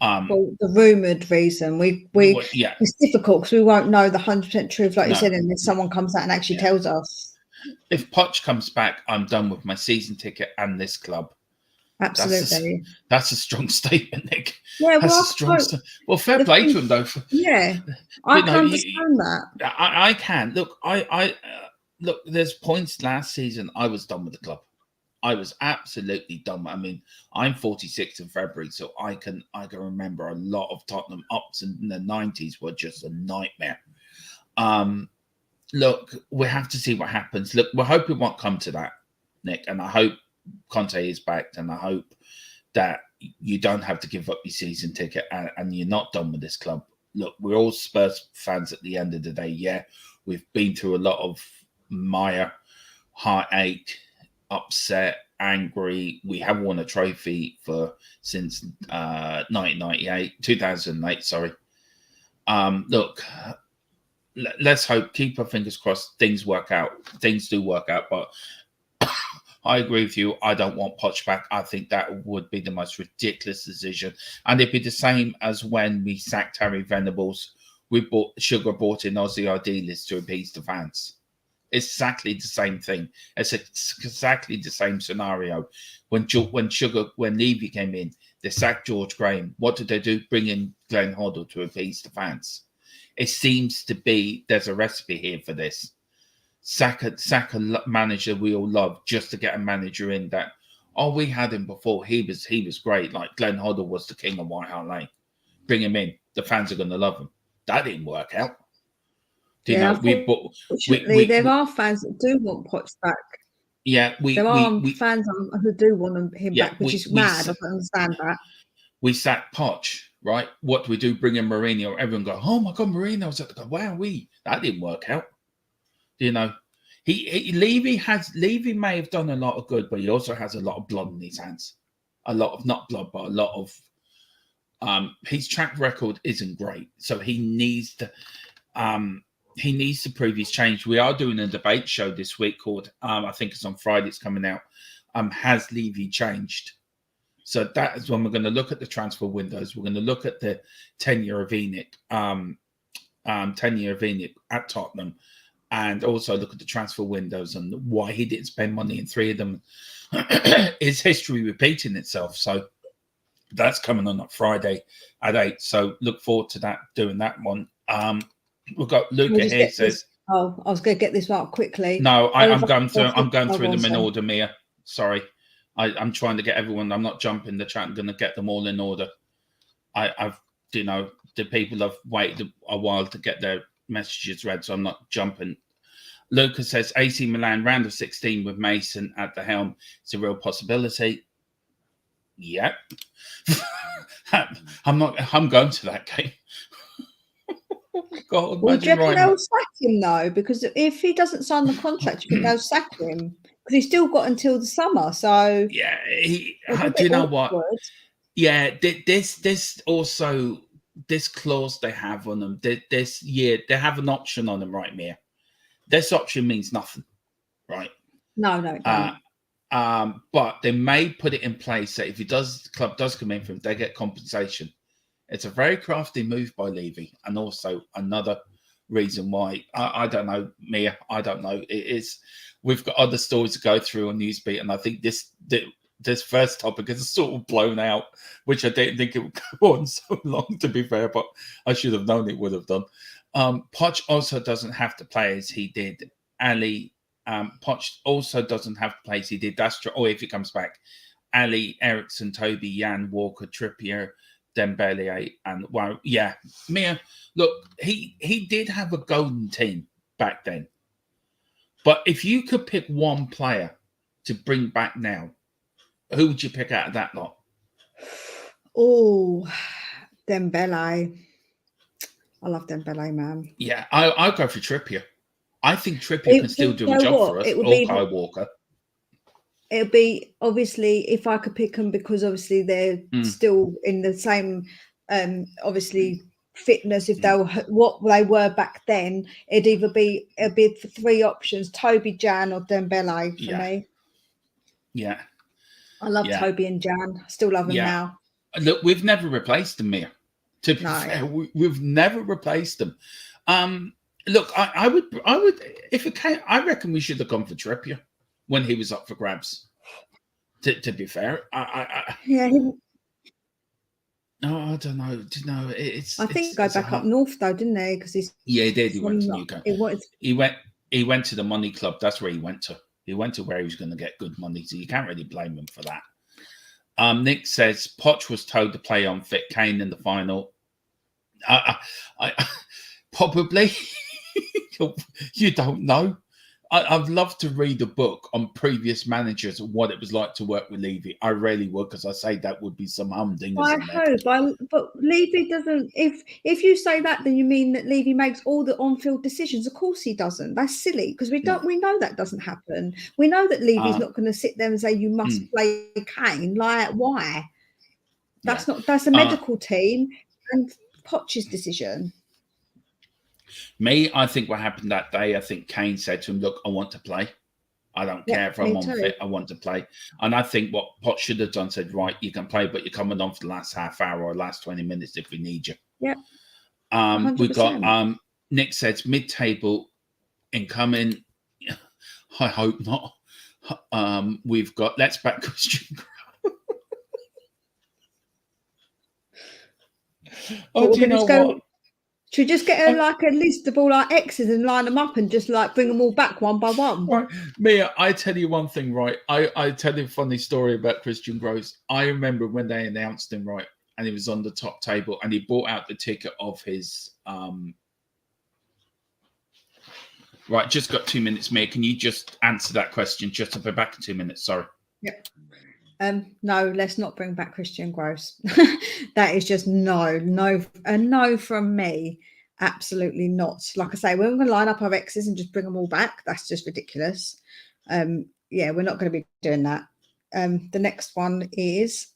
Well, the rumoured reason it's difficult because we won't know the 100% truth, like you said, unless someone comes out and actually tells us. If Poch comes back, I'm done with my season ticket and this club. Absolutely, that's a strong statement, Nick. Yeah, that's a strong. Well, fair play to him though. I can understand that. I can look. Look. There's points last season. I was done with the club. I was absolutely done. I mean, I'm 46 in February, so I can remember a lot of Tottenham ups in the 90s were just a nightmare. Look, we have to see what happens. Look, we hope it won't come to that, Nick, and I hope Conte is backed, and I hope that you don't have to give up your season ticket and you're not done with this club. Look, we're all Spurs fans at the end of the day. Yeah, we've been through a lot of mire, heartache, upset, angry. We have won a trophy since 2008. Sorry. Look, let's hope. Keep our fingers crossed. Things work out. Things do work out. But I agree with you. I don't want Poch back. I think that would be the most ridiculous decision, and it'd be the same as when we sacked Harry Venables. Sugar brought in Ozzy Ardiles to appease the fans. It's exactly the same thing. It's exactly the same scenario. When Levy came in, they sacked George Graham. What did they do? Bring in Glenn Hoddle to appease the fans. It seems to be there's a recipe here for this. Sack a manager we all love just to get a manager in that. Oh, we had him before. He was great. Like Glenn Hoddle was the king of White Hart Lane. Bring him in. The fans are going to love him. That didn't work out. There are fans that do want Poch back. Yeah, there are fans who do want him back, which is mad. I don't understand that. We sacked Poch, right? What do we do? Bring in Mourinho. Everyone go, oh my God, Mourinho's at the club. Wow, that didn't work out. Levy may have done a lot of good, but he also has a lot of blood in his hands. A lot of not blood, but a lot of his track record isn't great, so he needs to prove his change. We are doing a debate show this week called, I think it's on Friday, it's coming out. Has Levy changed? So that is when we're going to look at the transfer windows. We're going to look at the tenure of Enoch, at Tottenham, and also look at the transfer windows and why he didn't spend money in three of them. Is history repeating itself? So that's coming on Friday at 8. So look forward to that, doing that one. We've got Luca here says. Oh, I was going to get this out quickly. No, I'm going through them in order, Mia. Sorry, I'm trying to get everyone. I'm not jumping the chat. I'm going to get them all in order. I've the people have waited a while to get their messages read, so I'm not jumping. Lucas says AC Milan round of 16 with Mason at the helm. It's a real possibility. Yep. I'm going to that game. God, well, do you reckon they'll sack him though? Because if he doesn't sign the contract, you think they'll sack him? Because he's still got until the summer. So yeah, do you know what? Yeah, this also this clause they have on them. This year they have an option on them, right, Mia? This option means nothing, right? No, it doesn't. But they may put it in place that if the club does come in for him, they get compensation. It's a very crafty move by Levy, and also another reason why I don't know, Mia. I don't know. It is. We've got other stories to go through on Newsbeat, and I think this first topic is sort of blown out, which I didn't think it would go on so long. To be fair, but I should have known it would have done. Poch also doesn't have to play as he did. Poch also doesn't have to play as he did. That's true. Or if he comes back, Ali, Ericsson, Toby, Jan, Walker, Trippier, Dembele, and well, yeah, Mia. Look, he did have a golden team back then. But if you could pick one player to bring back now, who would you pick out of that lot? Oh, Dembele. I love Dembele, man. Yeah, I'll go for Trippier. I think Trippier can still do a job for us, or Kyle Walker. It'll be obviously if I could pick them, because obviously they're still in the same, obviously fitness. If they were what they were back then, it'd be 3 options: Toby, Jan, or Dembele for me. Yeah, I love Toby and Jan. Still love them now. Look, we've never replaced them, Mia. To be fair, we've never replaced them. Look, I would, if it came, I reckon we should have gone for Trippier when he was up for grabs. To be fair, I don't know. I think he go back up north though, didn't they? Because he did. He went to Newcastle. He went to the money club. That's where he went to. He went to where he was going to get good money. So you can't really blame him for that. Nick says Poch was told to play unfit Kane in the final. I probably. You don't know. I'd love to read a book on previous managers and what it was like to work with Levy. I really would, because I say that would be some humdingers. But Levy doesn't. If you say that, then you mean that Levy makes all the on-field decisions. Of course he doesn't. That's silly, because we know that doesn't happen. We know that Levy's not going to sit there and say you must play Kane. Like, why? That's a medical team and Poch's decision. Me, I think what happened that day, I think Kane said to him, look, I want to play. I don't care if I'm on fit. I want to play. And I think what Poch should have done, said, right, you can play, but you're coming on for the last half hour or last 20 minutes if we need you. Yeah. We've got, Nick says, mid-table incoming. I hope not. We've got, let's back Christian. Do you know what? Should we just get a list of all our exes and line them up and just bring them all back one by one? Right. Mia, I tell you one thing, right? I tell you a funny story about Christian Gross. I remember when they announced him, right, and he was on the top table and he bought out the ticket of his right, just got 2 minutes, Mia. Can you just answer that question? Just to be back in 2 minutes, sorry. Yep. No, let's not bring back Christian Gross. That is just a no from me. Absolutely not. Like I say, we're going to line up our exes and just bring them all back. That's just ridiculous. We're not going to be doing that. The next one is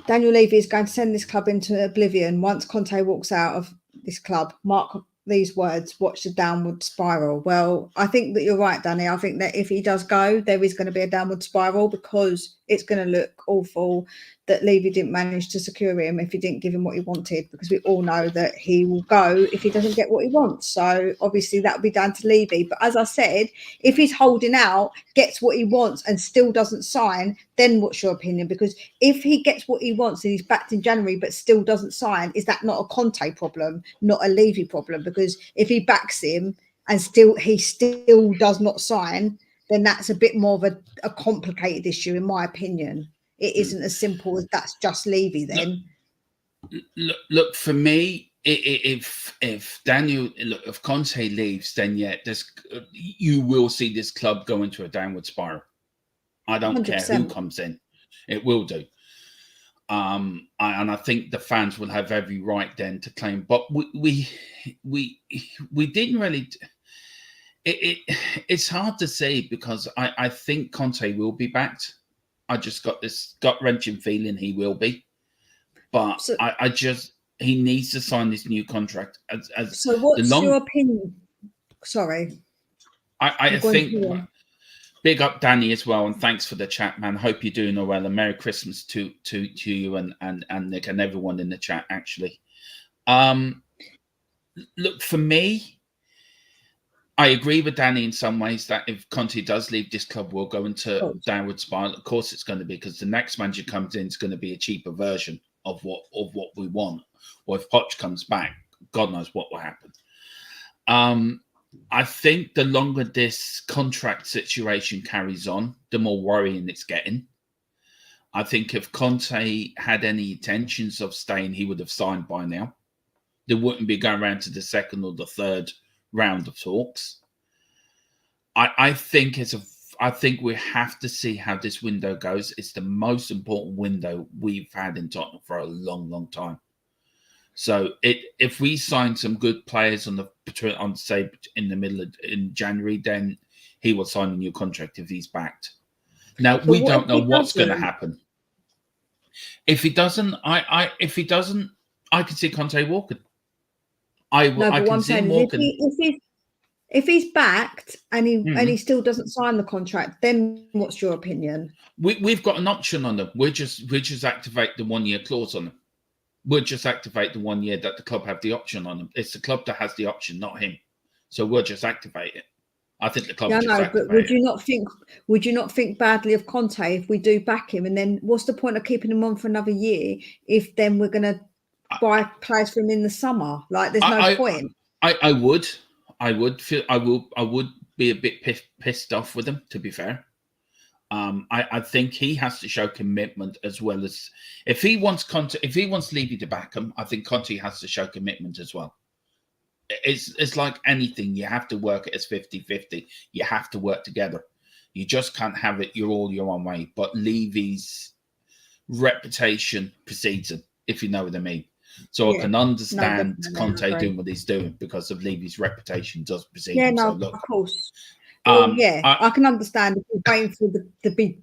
Daniel Levy is going to send this club into oblivion once Conte walks out of this club. Mark these words, watch the downward spiral. Well, I think that you're right, Danny. I think that if he does go, there is going to be a downward spiral, because it's going to look awful that Levy didn't manage to secure him if he didn't give him what he wanted, because we all know that he will go if he doesn't get what he wants. So obviously that would be down to Levy. But as I said, if he's holding out, gets what he wants and still doesn't sign, then what's your opinion? Because if he gets what he wants and he's backed in January but still doesn't sign, is that not a Conte problem, not a Levy problem? Because if he backs him and he still does not sign, then that's a bit more of a complicated issue, in my opinion. It isn't as simple as that's just Levy then. Look for me, if Conte leaves, then you will see this club go into a downward spiral. I don't 100%. Care who comes in, it will do. And I think the fans will have every right then to claim. But we didn't really. It's hard to say, because I think Conte will be backed. I just got this gut-wrenching feeling he will be, but he needs to sign this new contract. So what's your opinion? Sorry. I think big up Danny as well, and thanks for the chat, man. Hope you're doing all well, and Merry Christmas to you and Nick and everyone in the chat, actually. Look, for me, I agree with Danny in some ways that if Conte does leave, this club will go into downward spiral. Of course, it's going to be, because the next manager comes in is going to be a cheaper version of what we want. Or if Poch comes back, God knows what will happen. I think the longer this contract situation carries on, the more worrying it's getting. I think if Conte had any intentions of staying, he would have signed by now. There wouldn't be going around to the second or the third round of talks. I think we have to see how this window goes. It's the most important window we've had in Tottenham for a long, long time. So if we sign some good players say in the middle in January, then he will sign a new contract if he's backed. Now we don't know what's going to happen. If he doesn't, I can see Conte walking. I can see him walking. If he's backed and he still doesn't sign the contract, then what's your opinion? We've got an option on them. We just activate the 1 year clause on them. We'll just activate the 1 year that the club have the option on them. It's the club that has the option, not him. So we'll just activate it. I think the club. Yeah, no, but would you not think badly of Conte if we do back him? And then what's the point of keeping him on for another year if then we're going to buy players for him in the summer? Like, there's no point. I would be a bit pissed off with him, to be fair. I think he has to show commitment as well as if he wants Levy to back him. I think Conte has to show commitment as well. It's like anything. You have to work it as 50-50. You have to work together. You just can't have it. You're all your own way. But Levy's reputation precedes him, if you know what I mean. So I can understand Conte doing what he's doing because of Levy's reputation does precede him. Yeah, so, of course. I can understand if he's waiting for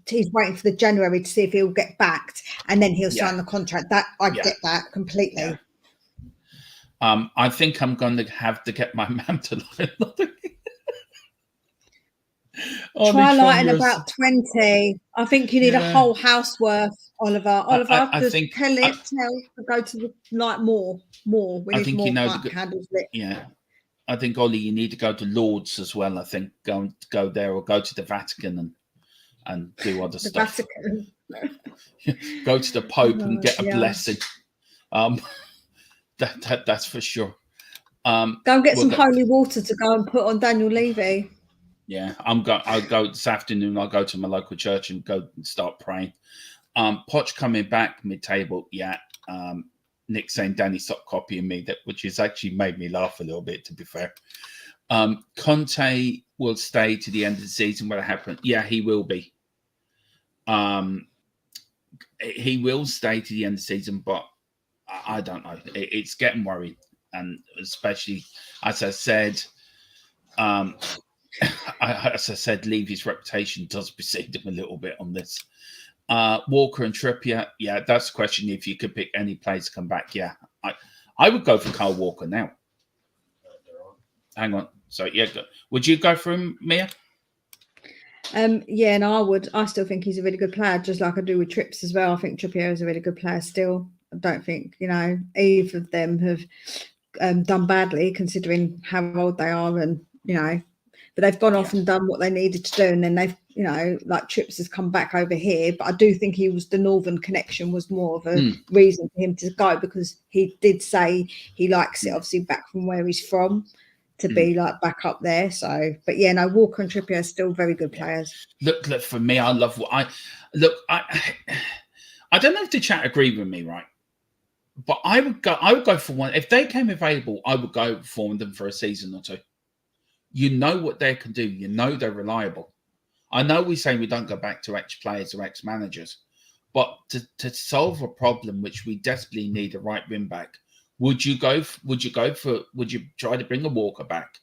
he's waiting for the January to see if he'll get backed and then he'll sign the contract. That I get that completely. Yeah. I think I'm going to have to get my man to line. Try lighting about 20. I think you need a whole house worth, Oliver. I think tell to go to the light more. We need more candles lit. Yeah. I think, Ollie, you need to go to Lourdes as well. I think go there or go to the Vatican and do other stuff. Vatican. Go to the Pope and get a blessing. That's for sure. Go and get some holy water to go and put on Daniel Levy. Yeah, I'll go this afternoon. I'll go to my local church and go and start praying. Poch coming back mid-table. Yeah. Nick saying, Danny, stop copying me, which has actually made me laugh a little bit, to be fair. Conte will stay to the end of the season. What happened? Yeah, he will be. He will stay to the end of the season, but I don't know. It's getting worried, and especially as I said, Levy's reputation does precede him a little bit on this. Walker and Trippier, yeah, that's the question. If you could pick any players to come back, yeah, I would go for Kyle Walker now. Hang on, so yeah, would you go for him, Mia? Yeah, no, I would. I still think he's a really good player, just like I do with Trips as well. I think Trippier is a really good player still. I don't think, either of them have done badly considering how old they are and, but they've gone off and done what they needed to do. And then they've, like Trips has come back over here. But I do think the Northern connection was more of a reason for him to go because he did say he likes it, obviously, back from where he's from to be like back up there. So, but yeah, no, Walker and Trippier are still very good players. Look, for me, I love what I don't know if the chat agree with me, right? But I would go for one. If they came available, I would go for them for a season or two. You know what they can do. You know they're reliable. I know we say we don't go back to ex-players or ex-managers, but to solve a problem which we desperately need a right wing back, would you try to bring a Walker back?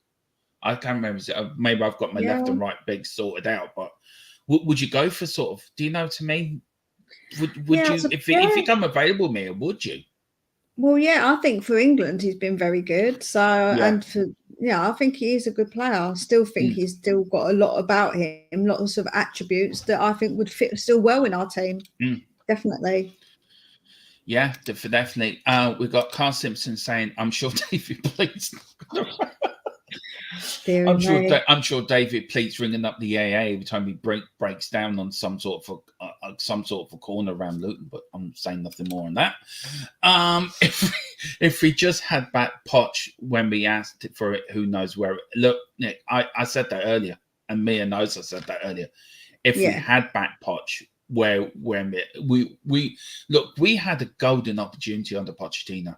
I can't remember. Maybe I've got my left and right big sorted out, but would you go for sort of? Do you know what I mean? Would you if he come available, Mia? Would you? Well, yeah, I think for England he's been very good. So, and for I think he is a good player. I still think he's still got a lot about him, lots of attributes that I think would fit still well in our team. Definitely. Yeah, definitely. We've got Carl Simpson saying, "I'm sure David Pleat's." I'm sure David Pleat's ringing up the AA every time he breaks down on some sort of a corner around Luton, but I'm saying nothing more on that. If we just had back Poch when we asked for it, who knows where? Look, Nick, I said that earlier, and Mia knows I said that earlier. If we had back Poch, where we had a golden opportunity under Pochettino.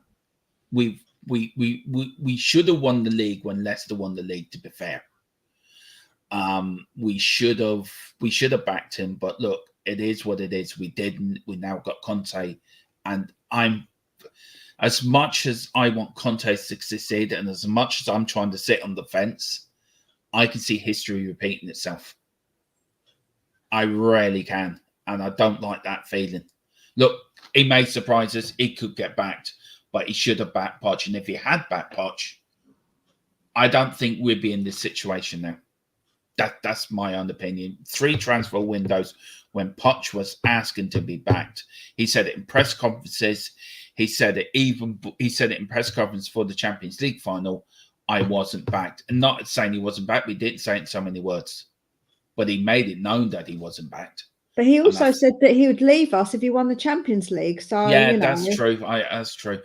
We should have won the league when Leicester won the league, to be fair. We should have backed him, but look, it is what it is. We didn't. We now got Conte, and as much as I want Conte to succeed, and as much as I'm trying to sit on the fence, I can see history repeating itself. I really can, and I don't like that feeling. Look, he may surprise us. He could get backed, but he should have backed Poch. And if he had backed Poch, I don't think we'd be in this situation now. That's my own opinion. 3 transfer windows when Poch was asking to be backed. He said it in press conferences. He said it in press conference for the Champions League final. I wasn't backed. And not saying he wasn't backed. We didn't say it in so many words. But he made it known that he wasn't backed. But he also said that he would leave us if he won the Champions League. So yeah, that's true. That's true.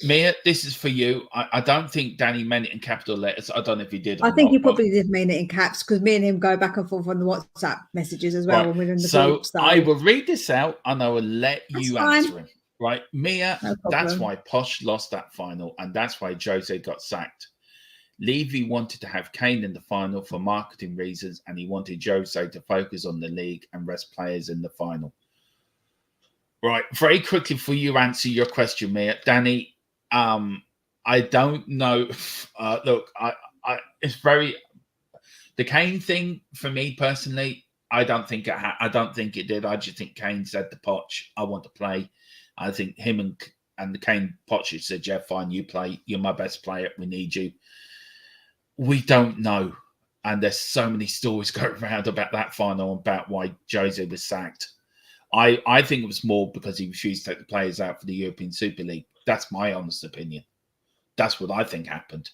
Mia, this is for you. I don't think Danny meant it in capital letters. I don't know if he did. I think he probably did mean it in caps because me and him go back and forth on the WhatsApp messages as well when we're in the group. So I will read this out and I will let you answer him. Right, Mia, that's why Poch lost that final, and that's why Jose got sacked. Levy wanted to have Kane in the final for marketing reasons, and he wanted Jose to focus on the league and rest players in the final. Right, very quickly for you answer your question, Mia. Danny, I don't know. Look, it's very the Kane thing for me personally. I don't think it did. I just think Kane said to Poch, "I want to play." I think him and the Kane Poch said, "Yeah, fine, you play. You're my best player. We need you." We don't know, and there's so many stories going around about that final, about why Jose was sacked. I think it was more because he refused to take the players out for the European Super League. That's my honest opinion. That's what I think happened.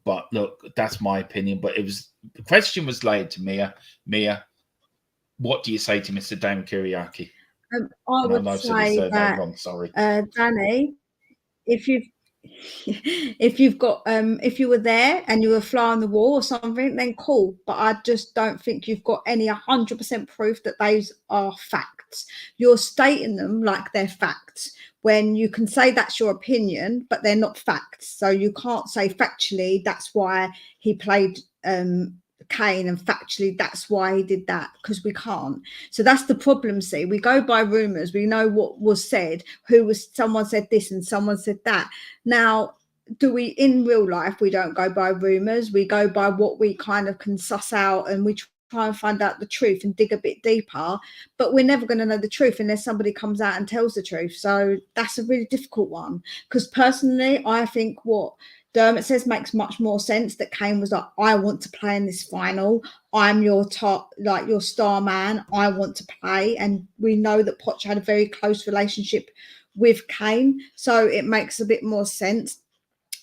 But look, that's my opinion. But the question was laid to Mia. Mia, what do you say to Mr. Damon Kiriaki? I would say that, wrong, sorry. Danny, if you were there and you were fly on the wall or something, then cool. But I just don't think you've got any 100% proof that those are facts. You're stating them like they're facts when you can say that's your opinion, but they're not facts. So you can't say factually that's why he played Kane and factually that's why he did that, because we can't. So that's the problem. See, we go by rumors. We know what was said, someone said this and someone said that. Now, do we in real life, we don't go by rumors, we go by what we kind of can suss out, and we try and find out the truth and dig a bit deeper, but we're never going to know the truth unless somebody comes out and tells the truth. So that's a really difficult one, because personally I think what Dermot says makes much more sense, that Kane was like, I want to play in this final. I'm your top, like your star man. I want to play. And we know that Poch had a very close relationship with Kane. So it makes a bit more sense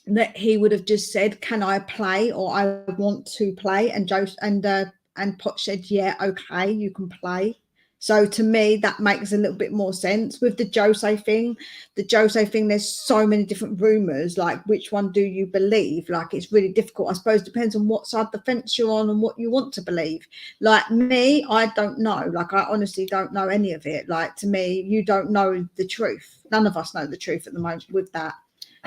that he would have just said, can I play, or I want to play? And Poch said, yeah, okay, you can play. So to me, that makes a little bit more sense. With the Jose thing, there's so many different rumours. Like, which one do you believe? Like, it's really difficult. I suppose it depends on what side of the fence you're on and what you want to believe. Like me, I don't know. Like, I honestly don't know any of it. Like, to me, you don't know the truth. None of us know the truth at the moment with that.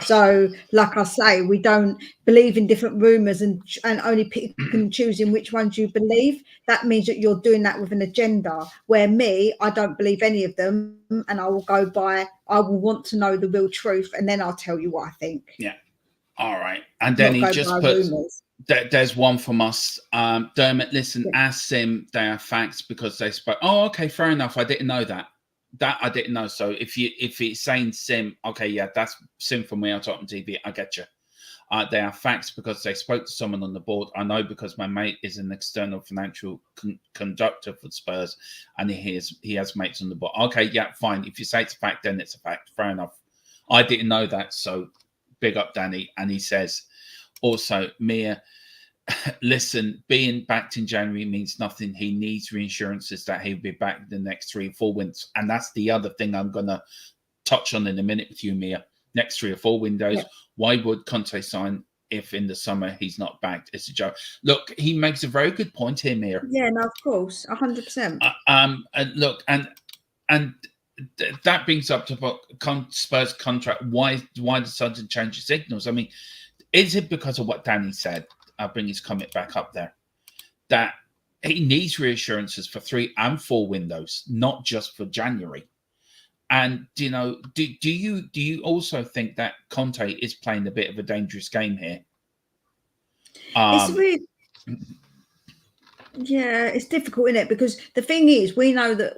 So, like I say, we don't believe in different rumours and only pick and choosing which ones you believe. That means that you're doing that with an agenda. Where me, I don't believe any of them, and I will want to know the real truth, and then I'll tell you what I think. Yeah. All right. And then he just puts, there's one from us. Dermot, listen, ask Sim, they are facts because they spoke. Oh, okay, fair enough. I didn't know that. That I didn't know. So if it's saying Sim, okay, yeah, that's Sim from Me on Tottenham TV. I get you. They are facts because they spoke to someone on the board. I know because my mate is an external financial conductor for Spurs, and he has mates on the board. Okay, yeah, fine. If you say it's a fact, then it's a fact. Fair enough. I didn't know that, so big up, Danny. And he says also, Mia, listen, being backed in January means nothing. He needs reassurances that he'll be back in the next 3 or 4 windows. And that's the other thing I'm going to touch on in a minute with you, Mia. Next 3 or 4 windows. Yeah. Why would Conte sign if in the summer he's not backed? It's a joke. Look, he makes a very good point here, Mia. Yeah, no, of course, 100%. And look, and that brings up to Spurs contract. Why the sudden change of signals? I mean, is it because of what Danny said? I'll bring his comment back up there, that he needs reassurances for 3 and 4 windows, not just for January. And do you also think that Conte is playing a bit of a dangerous game here? It's really, yeah, it's difficult, isn't it? Because the thing is, we know that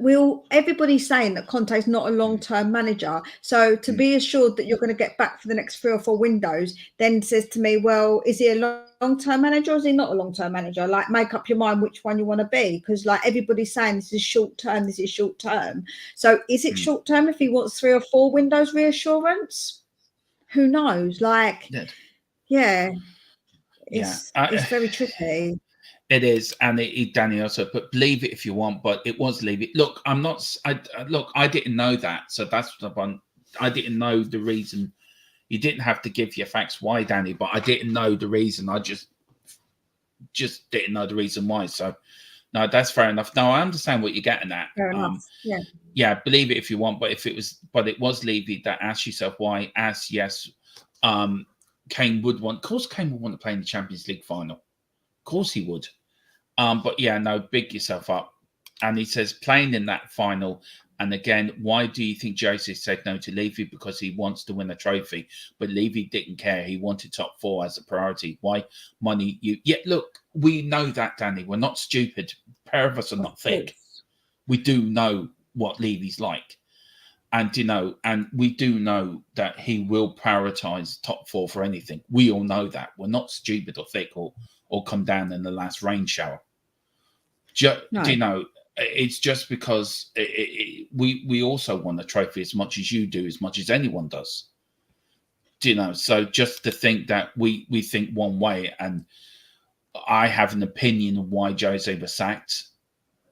everybody's saying that Conte's not a long-term manager. So to be assured that you're going to get back for the next 3 or 4 windows, then says to me, well, is he a long-term manager or is he not a long-term manager? Like, make up your mind which one you want to be, because like everybody's saying this is short-term, this is short-term. So is it short-term if he wants 3 or 4 windows reassurance? Who knows? Like, yeah, it's very tricky. It is, and Danny also put, believe it if you want, but it was Levy. Look, I didn't know that, so that's the one. I didn't know the reason. You didn't have to give your facts why, Danny, but I didn't know the reason. I just didn't know the reason why. So, no, that's fair enough. No, I understand what you're getting at. Fair enough. Yeah, believe it if you want, but it was Levy that asked yourself why. As yes, Kane would want. Of course, Kane would want to play in the Champions League final. Of course, he would. But yeah, no, big yourself up. And he says, playing in that final. And again, why do you think Jose said no to Levy? Because he wants to win a trophy. But Levy didn't care. He wanted top 4 as a priority. Why? Money. Look, we know that, Danny. We're not stupid. A pair of us are not thick. We do know what Levy's like. And, and we do know that he will prioritize top 4 for anything. We all know that. We're not stupid or thick or come down in the last rain shower. No. It's just because we also want a trophy as much as you do, as much as anyone does. So just to think that we think one way and I have an opinion of why Jose was sacked,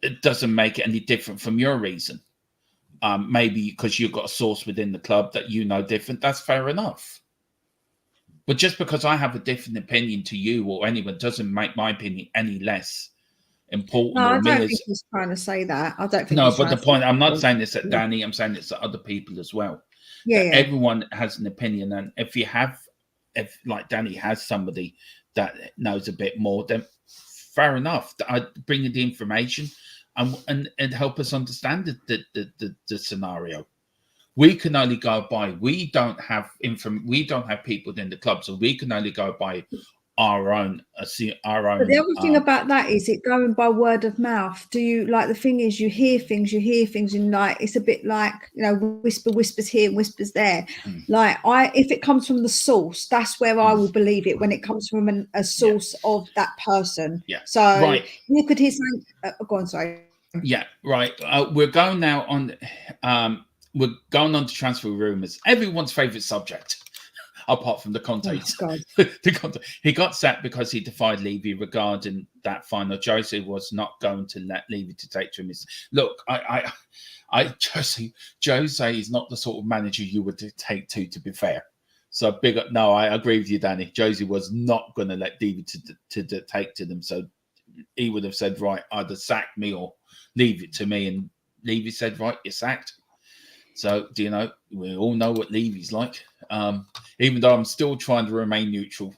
it doesn't make it any different from your reason. Maybe because you've got a source within the club that you know different, that's fair enough. But just because I have a different opinion to you or anyone doesn't make my opinion any less important. No, I don't think he's trying to say that. I don't think. No, but the point, I'm not saying this at Danny, I'm saying this to other people as well. Yeah. Everyone has an opinion. And if like Danny has somebody that knows a bit more, then fair enough. I bring you the information and help us understand the scenario. We can only go by. We don't have people in the club, so we can only go by our own. But the other thing about that is it going by word of mouth. Do you like the thing is you hear things, and like it's a bit like whispers here and whispers there. Like if it comes from the source, that's where I will believe it when it comes from a source of that person. Yeah. So you could hear something. Go on, sorry. Yeah, right. We're going now on. We're going on to transfer rumours. Everyone's favourite subject, apart from the Conte. The Conte. He got sacked because he defied Levy regarding that final. Jose was not going to let Levy to take to him. Look, Jose is not the sort of manager you would take to be fair. So big up. No, I agree with you, Danny. Jose was not going to let Levy to take to them. So he would have said, right, either sack me or leave it to me. And Levy said, right, you're sacked. So, we all know what Levy's like. Even though I'm still trying to remain neutral.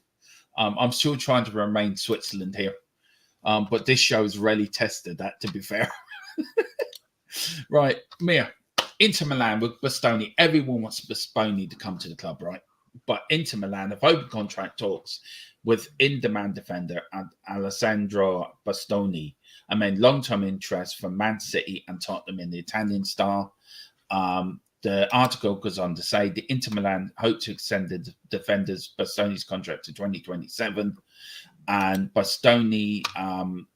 I'm still trying to remain Switzerland here. But this show's really tested that, to be fair. Right, Mia. Inter Milan with Bastoni. Everyone wants Bastoni to come to the club, right? But Inter Milan have opened contract talks with in-demand defender Alessandro Bastoni. I mean, long-term interest from Man City and Tottenham in the Italian star. The article goes on to say the Inter Milan hope to extend the defender's Bastoni's contract to 2027, and Bastoni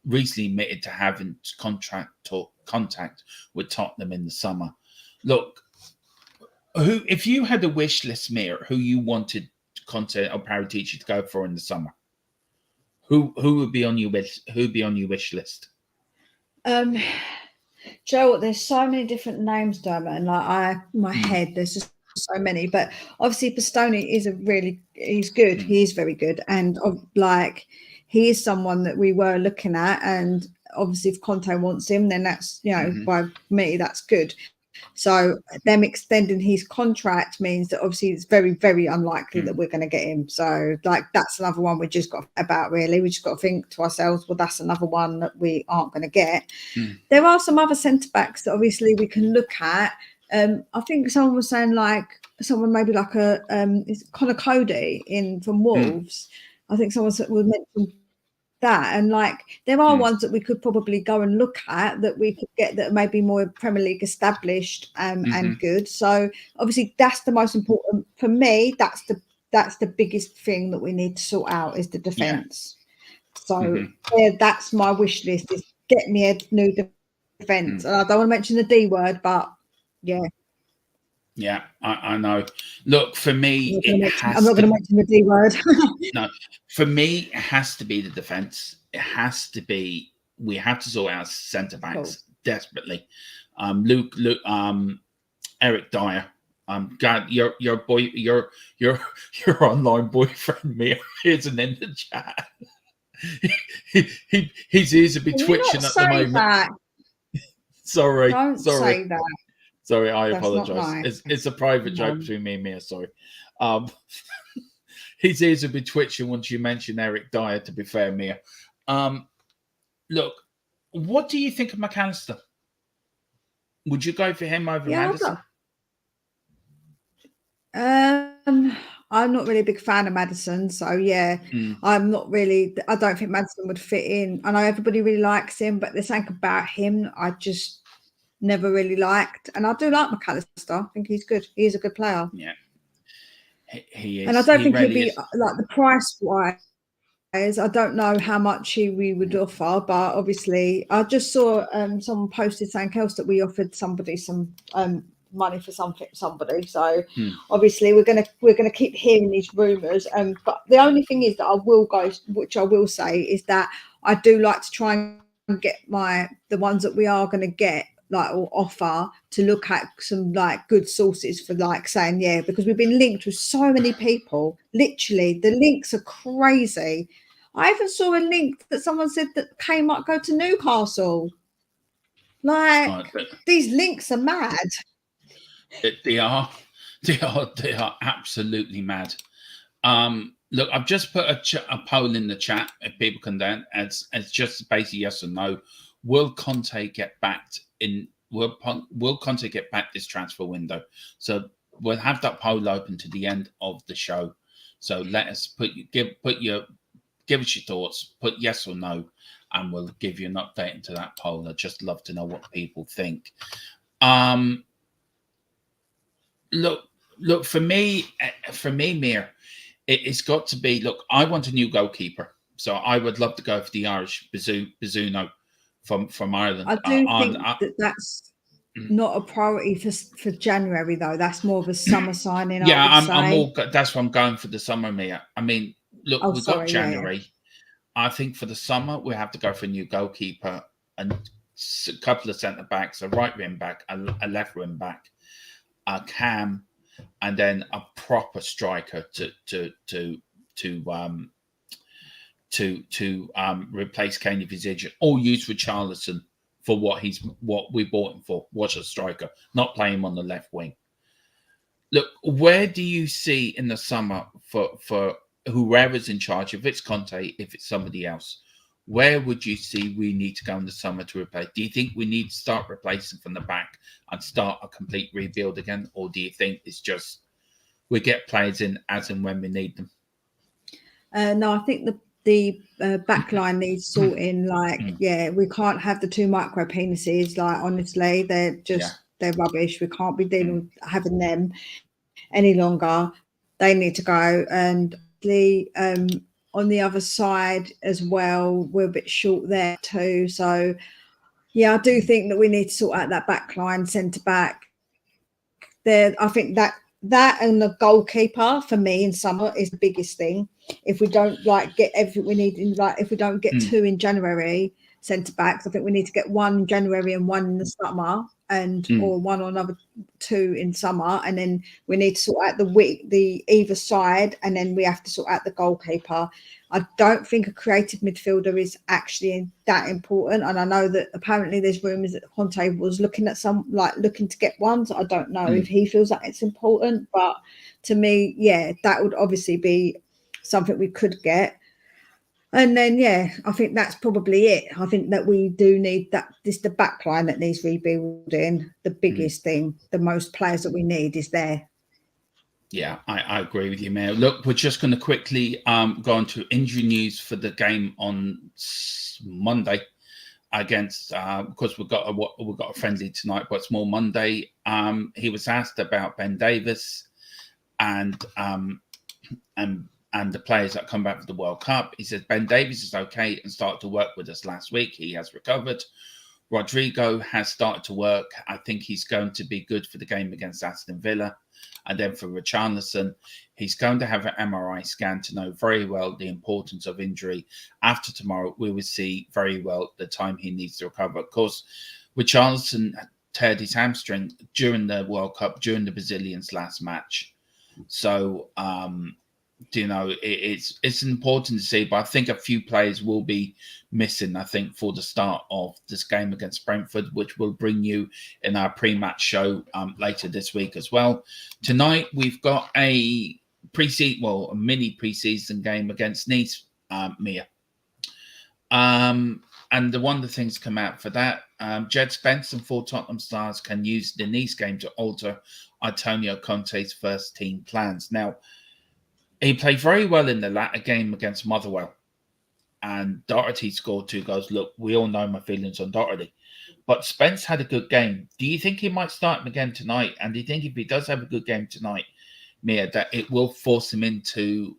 recently admitted to having contact with Tottenham in the summer. Look, if you had a wish list, Mir, who you wanted Conte or Paratici to go for in the summer, who would be on your wish? Who'd be on your wish list? Joe, there's so many different names, Dermot, and my head, there's just so many. But obviously, Bastoni he's good. He is very good, and he is someone that we were looking at. And obviously, if Conte wants him, then that's by me, that's good. So them extending his contract means that obviously it's very, very unlikely that we're going to get him. So that's another one we just got about, really. We just got to think to ourselves, well, that's another one that we aren't going to get. There are some other centre backs that obviously we can look at I think someone was saying like someone maybe like it's Connor Cody from Wolves. I think someone was mentioned that, and like there are ones that we could probably go and look at that we could get that may be more Premier League established and good. So obviously that's the most important for me. That's the biggest thing that we need to sort out is the defence. So that's my wish list, is get me a new defence. And I don't want to mention the D word, but yeah, I know. Look, for me, I'm not going to mention the D word. No, for me, it has to be the defence. It has to be. We have to sort out centre backs desperately. Luke, Eric Dyer. God, your online boyfriend Mia isn't in the chat. His ears would be twitching at the moment. That. Sorry, Don't say that. Sorry, I That's apologise. Nice. It's a private joke between me and Mia. Sorry. His ears would be twitching once you mention Eric Dyer. To be fair, Mia. Look, what do you think of McAllister? Would you go for him over Maddison? I'm not really a big fan of Maddison, so I'm not really. I don't think Maddison would fit in. I know everybody really likes him, but there's something about him I just never really liked. And I do like McAllister. I think he's good. He is a good player. Yeah, he is. And I don't think he'd be like the price wise. I don't know how much we would offer, but obviously, I just saw someone posted something else that we offered somebody some money for somebody. So obviously, we're gonna keep hearing these rumours. But the only thing is that I will go, which I will say, is that I do like to try and get the ones that we are going to get like or offer to look at some like good sources for like saying because we've been linked with so many people. Literally, the links are crazy. I even saw a link that someone said that Kane might go to Newcastle. Like these links are mad. They are absolutely mad. Look, I've just put a poll in the chat if people can then. It's just basically yes or no. Will Conte get backed in? Will Conte get back this transfer window? So we'll have that poll open to the end of the show. So let us give us your thoughts. Put yes or no, and we'll give you an update into that poll. I'd just love to know what people think. Look for me, Mir, it's got to be. Look, I want a new goalkeeper, so I would love to go for the Irish Bazzuno from Ireland. I do think that's not a priority for January though. That's more of a summer signing. Yeah, I'm more. That's why I'm going for the summer, Mir. I mean, look, we've got January. Yeah. I think for the summer we have to go for a new goalkeeper and a couple of centre backs, a right wing back, a left wing back, a cam, and then a proper striker to replace Kane if he's injured, or use Richarlison for what we bought him for. Was a striker, not play him on the left wing. Look, where do you see in the summer for whoever's in charge? If it's Conte, if it's somebody else, where would you see we need to go in the summer to replace? Do you think we need to start replacing from the back and start a complete rebuild again? Or do you think it's just we get players in as and when we need them? No, I think the back line needs sorting. Like, we can't have the two micro penises. Like, honestly, they're rubbish. We can't be dealing with having them any longer. They need to go. And on the other side as well, we're a bit short there too. So, I do think that we need to sort out that back line, centre back. I think that and the goalkeeper for me in summer is the biggest thing. If we don't get everything we need if we don't get two in January centre backs, I think we need to get one in January and one in the summer, or one or another two in summer, and then we need to sort out the either side, and then we have to sort out the goalkeeper. I don't think a creative midfielder is actually that important, and I know that apparently there's rumours that Conte was looking to get one. So I don't know if he feels that it's important, but to me, that would obviously be something we could get. And then, yeah, I think that's probably it. I think that we do need that. This the back line that needs rebuilding. The biggest thing, the most players that we need is there. Yeah, I agree with you, Mayor. Look, we're just going to quickly go on to injury news for the game on Monday against because we've got a friendly tonight, but it's more Monday. He was asked about Ben Davies and the players that come back for the World Cup. He says Ben Davies is okay and started to work with us last week. He has recovered. Rodrigo has started to work. I think he's going to be good for the game against Aston Villa. And then for Richarlison, he's going to have an MRI scan to know very well the importance of injury. After tomorrow, we will see very well the time he needs to recover. Of course, Richarlison teared his hamstring during the World Cup, during the Brazilians' last match. So, it's important to see, but I think a few players will be missing, I think, for the start of this game against Brentford, which will bring you in our pre-match show later this week as well. Tonight, we've got a mini pre-season game against Nice, Mia. And one of the things come out for that, Jed Spence and 4 Tottenham stars can use the Nice game to alter Antonio Conte's first team plans. Now, he played very well in the latter game against Motherwell. And Doherty scored 2 goals. Look, we all know my feelings on Doherty. But Spence had a good game. Do you think he might start him again tonight? And do you think if he does have a good game tonight, Mia, that it will force him into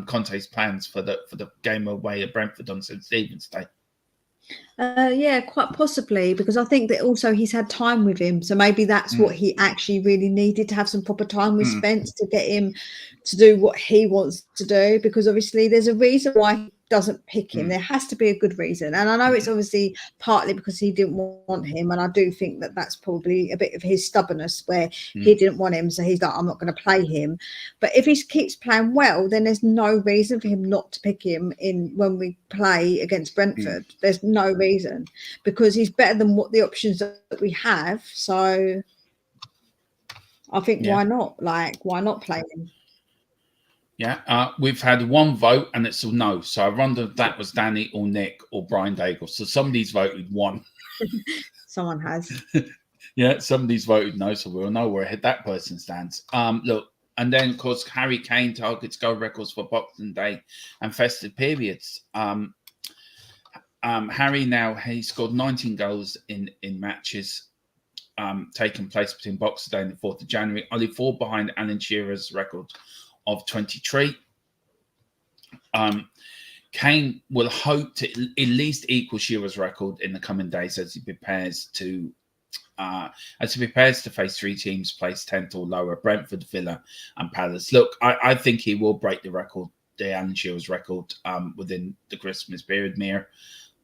Conte's plans for the game away at Brentford on St. Stephen's Day? Yeah, quite possibly, because I think that also he's had time with him. So maybe that's what he actually really needed, to have some proper time with Spence to get him to do what he wants to do. Because obviously there's a reason why he doesn't pick him. There has to be a good reason. And I know it's obviously partly because he didn't want him. And I do think that that's probably a bit of his stubbornness, where he didn't want him. So he's like, I'm not going to play him. But if he keeps playing well, then there's no reason for him not to pick him in when we play against Brentford. There's no reason, because he's better than what the options that we have. So I think why not play him? Yeah, we've had one vote and it's a no. So I wonder if that was Danny or Nick or Brian Daigle. So somebody's voted one. Someone has. Yeah, somebody's voted no. So we'll know where that person stands. Look, and then of course Harry Kane targets goal records for Boxing Day and festive periods. Harry now, he scored 19 goals in matches taking place between Boxing Day and the 4th of January, only 4 behind Alan Shearer's record of 23. Kane will hope to at least equal Shearer's record in the coming days as he prepares to face 3 teams placed 10th or lower: Brentford, Villa, and Palace. Look, I think he will break the record, the Alan Shearer's record, within the Christmas period, Mir.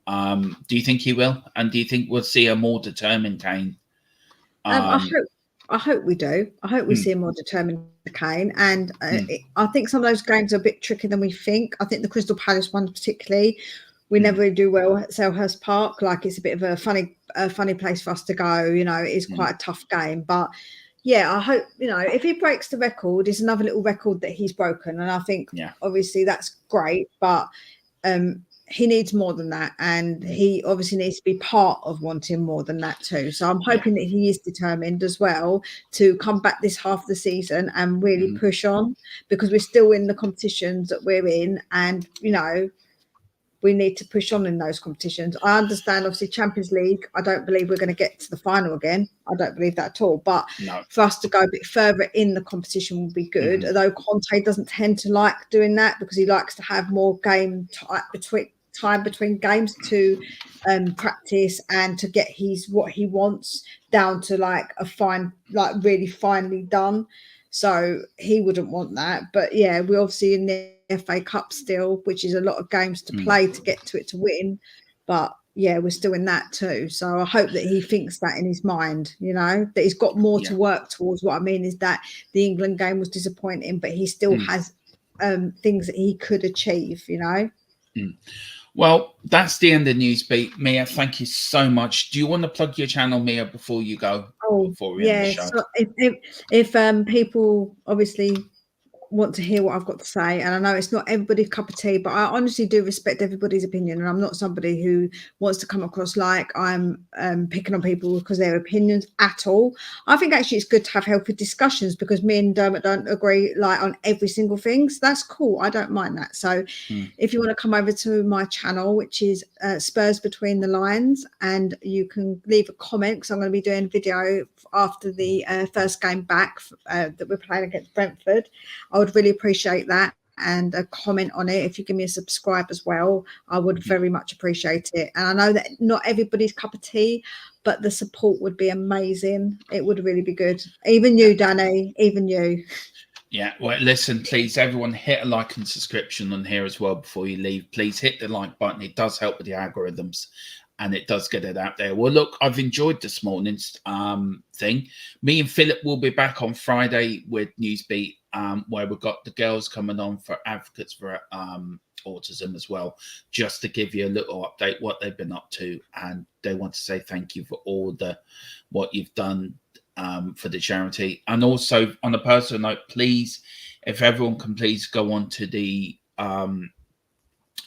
Do you think he will? And do you think we'll see a more determined Kane? I hope we do. I hope we see a more determined Kane. And I think some of those games are a bit trickier than we think. I think the Crystal Palace one particularly, we never do well at Selhurst Park. Like, it's a bit of a funny place for us to go. You know, it is quite a tough game. But yeah, I hope, if he breaks the record, it's another little record that he's broken. And I think obviously that's great. But he needs more than that, and he obviously needs to be part of wanting more than that too. So I'm hoping that he is determined as well to come back this half of the season and really push on, because we're still in the competitions that we're in, and we need to push on in those competitions. I understand, obviously, Champions League, I don't believe we're going to get to the final again. I don't believe that at all. But for us to go a bit further in the competition will be good. Although Conte doesn't tend to like doing that, because he likes to have more time between games to practice and to get what he wants down to really finely done. So he wouldn't want that. But yeah, we're obviously in the FA Cup still, which is a lot of games to play to get to it to win. But yeah, we're still in that too. So I hope that he thinks that in his mind, that he's got more to work towards. What I mean is that the England game was disappointing, but he still has things that he could achieve, Well, that's the end of Newsbeat. Mia, thank you so much. Do you want to plug your channel, Mia, before you go? So if people obviously want to hear what I've got to say. And I know it's not everybody's cup of tea, but I honestly do respect everybody's opinion. And I'm not somebody who wants to come across like I'm picking on people because their opinions at all. I think actually it's good to have healthy discussions, because me and Dermot don't agree like on every single thing. So that's cool. I don't mind that. So if you want to come over to my channel, which is Spurs Between the Lines, and you can leave a comment, because I'm going to be doing a video after the first game back that we're playing against Brentford. I would really appreciate that, and a comment on it. If you give me a subscribe as well, I would very much appreciate it. And I know that not everybody's cup of tea, but the support would be amazing. It would really be good. Even you, Danny, even you. Yeah, well, listen, please, everyone, hit a like and subscription on here as well before you leave. Please hit the like button. It does help with the algorithms, and it does get it out there. Well, look, I've enjoyed this morning's thing. Me and Philip will be back on Friday with Newsbeat, where we've got the girls coming on for advocates for autism as well, just to give you a little update what they've been up to. And they want to say thank you for all what you've done for the charity. And also, on a personal note, please, if everyone can please go on to the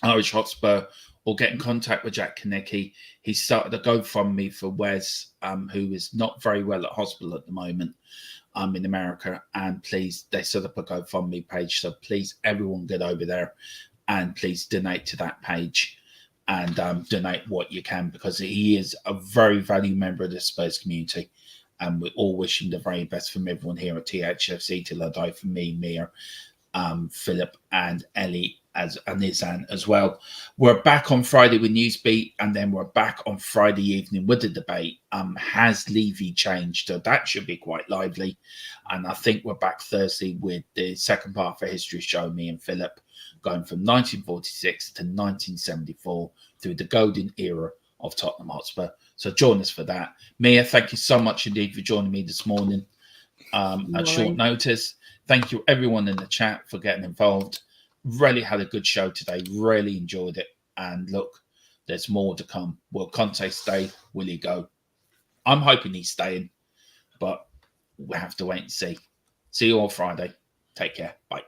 Irish Hotspur or get in contact with Jack Konecki. He started a GoFundMe for Wes, who is not very well at hospital at the moment in America. And please, they set up a GoFundMe page. So please, everyone get over there and please donate to that page, and donate what you can, because he is a very valued member of the Spurs community. And we all wish him the very best from everyone here at THFC till I die, from me, Mia, Philip, and Ellie, and Izan as well. We're back on Friday with Newsbeat, and then we're back on Friday evening with the debate. Has Levy changed? So that should be quite lively. And I think we're back Thursday with the second part of a history show, me and Philip, going from 1946 to 1974 through the golden era of Tottenham Hotspur. So join us for that. Mia, thank you so much indeed for joining me this morning at short notice. Thank you everyone in the chat for getting involved. Really had a good show today. Really enjoyed it. And look, there's more to come. Will Conte stay? Will he go? I'm hoping he's staying, but we'll have to wait and see. See you all Friday. Take care. Bye.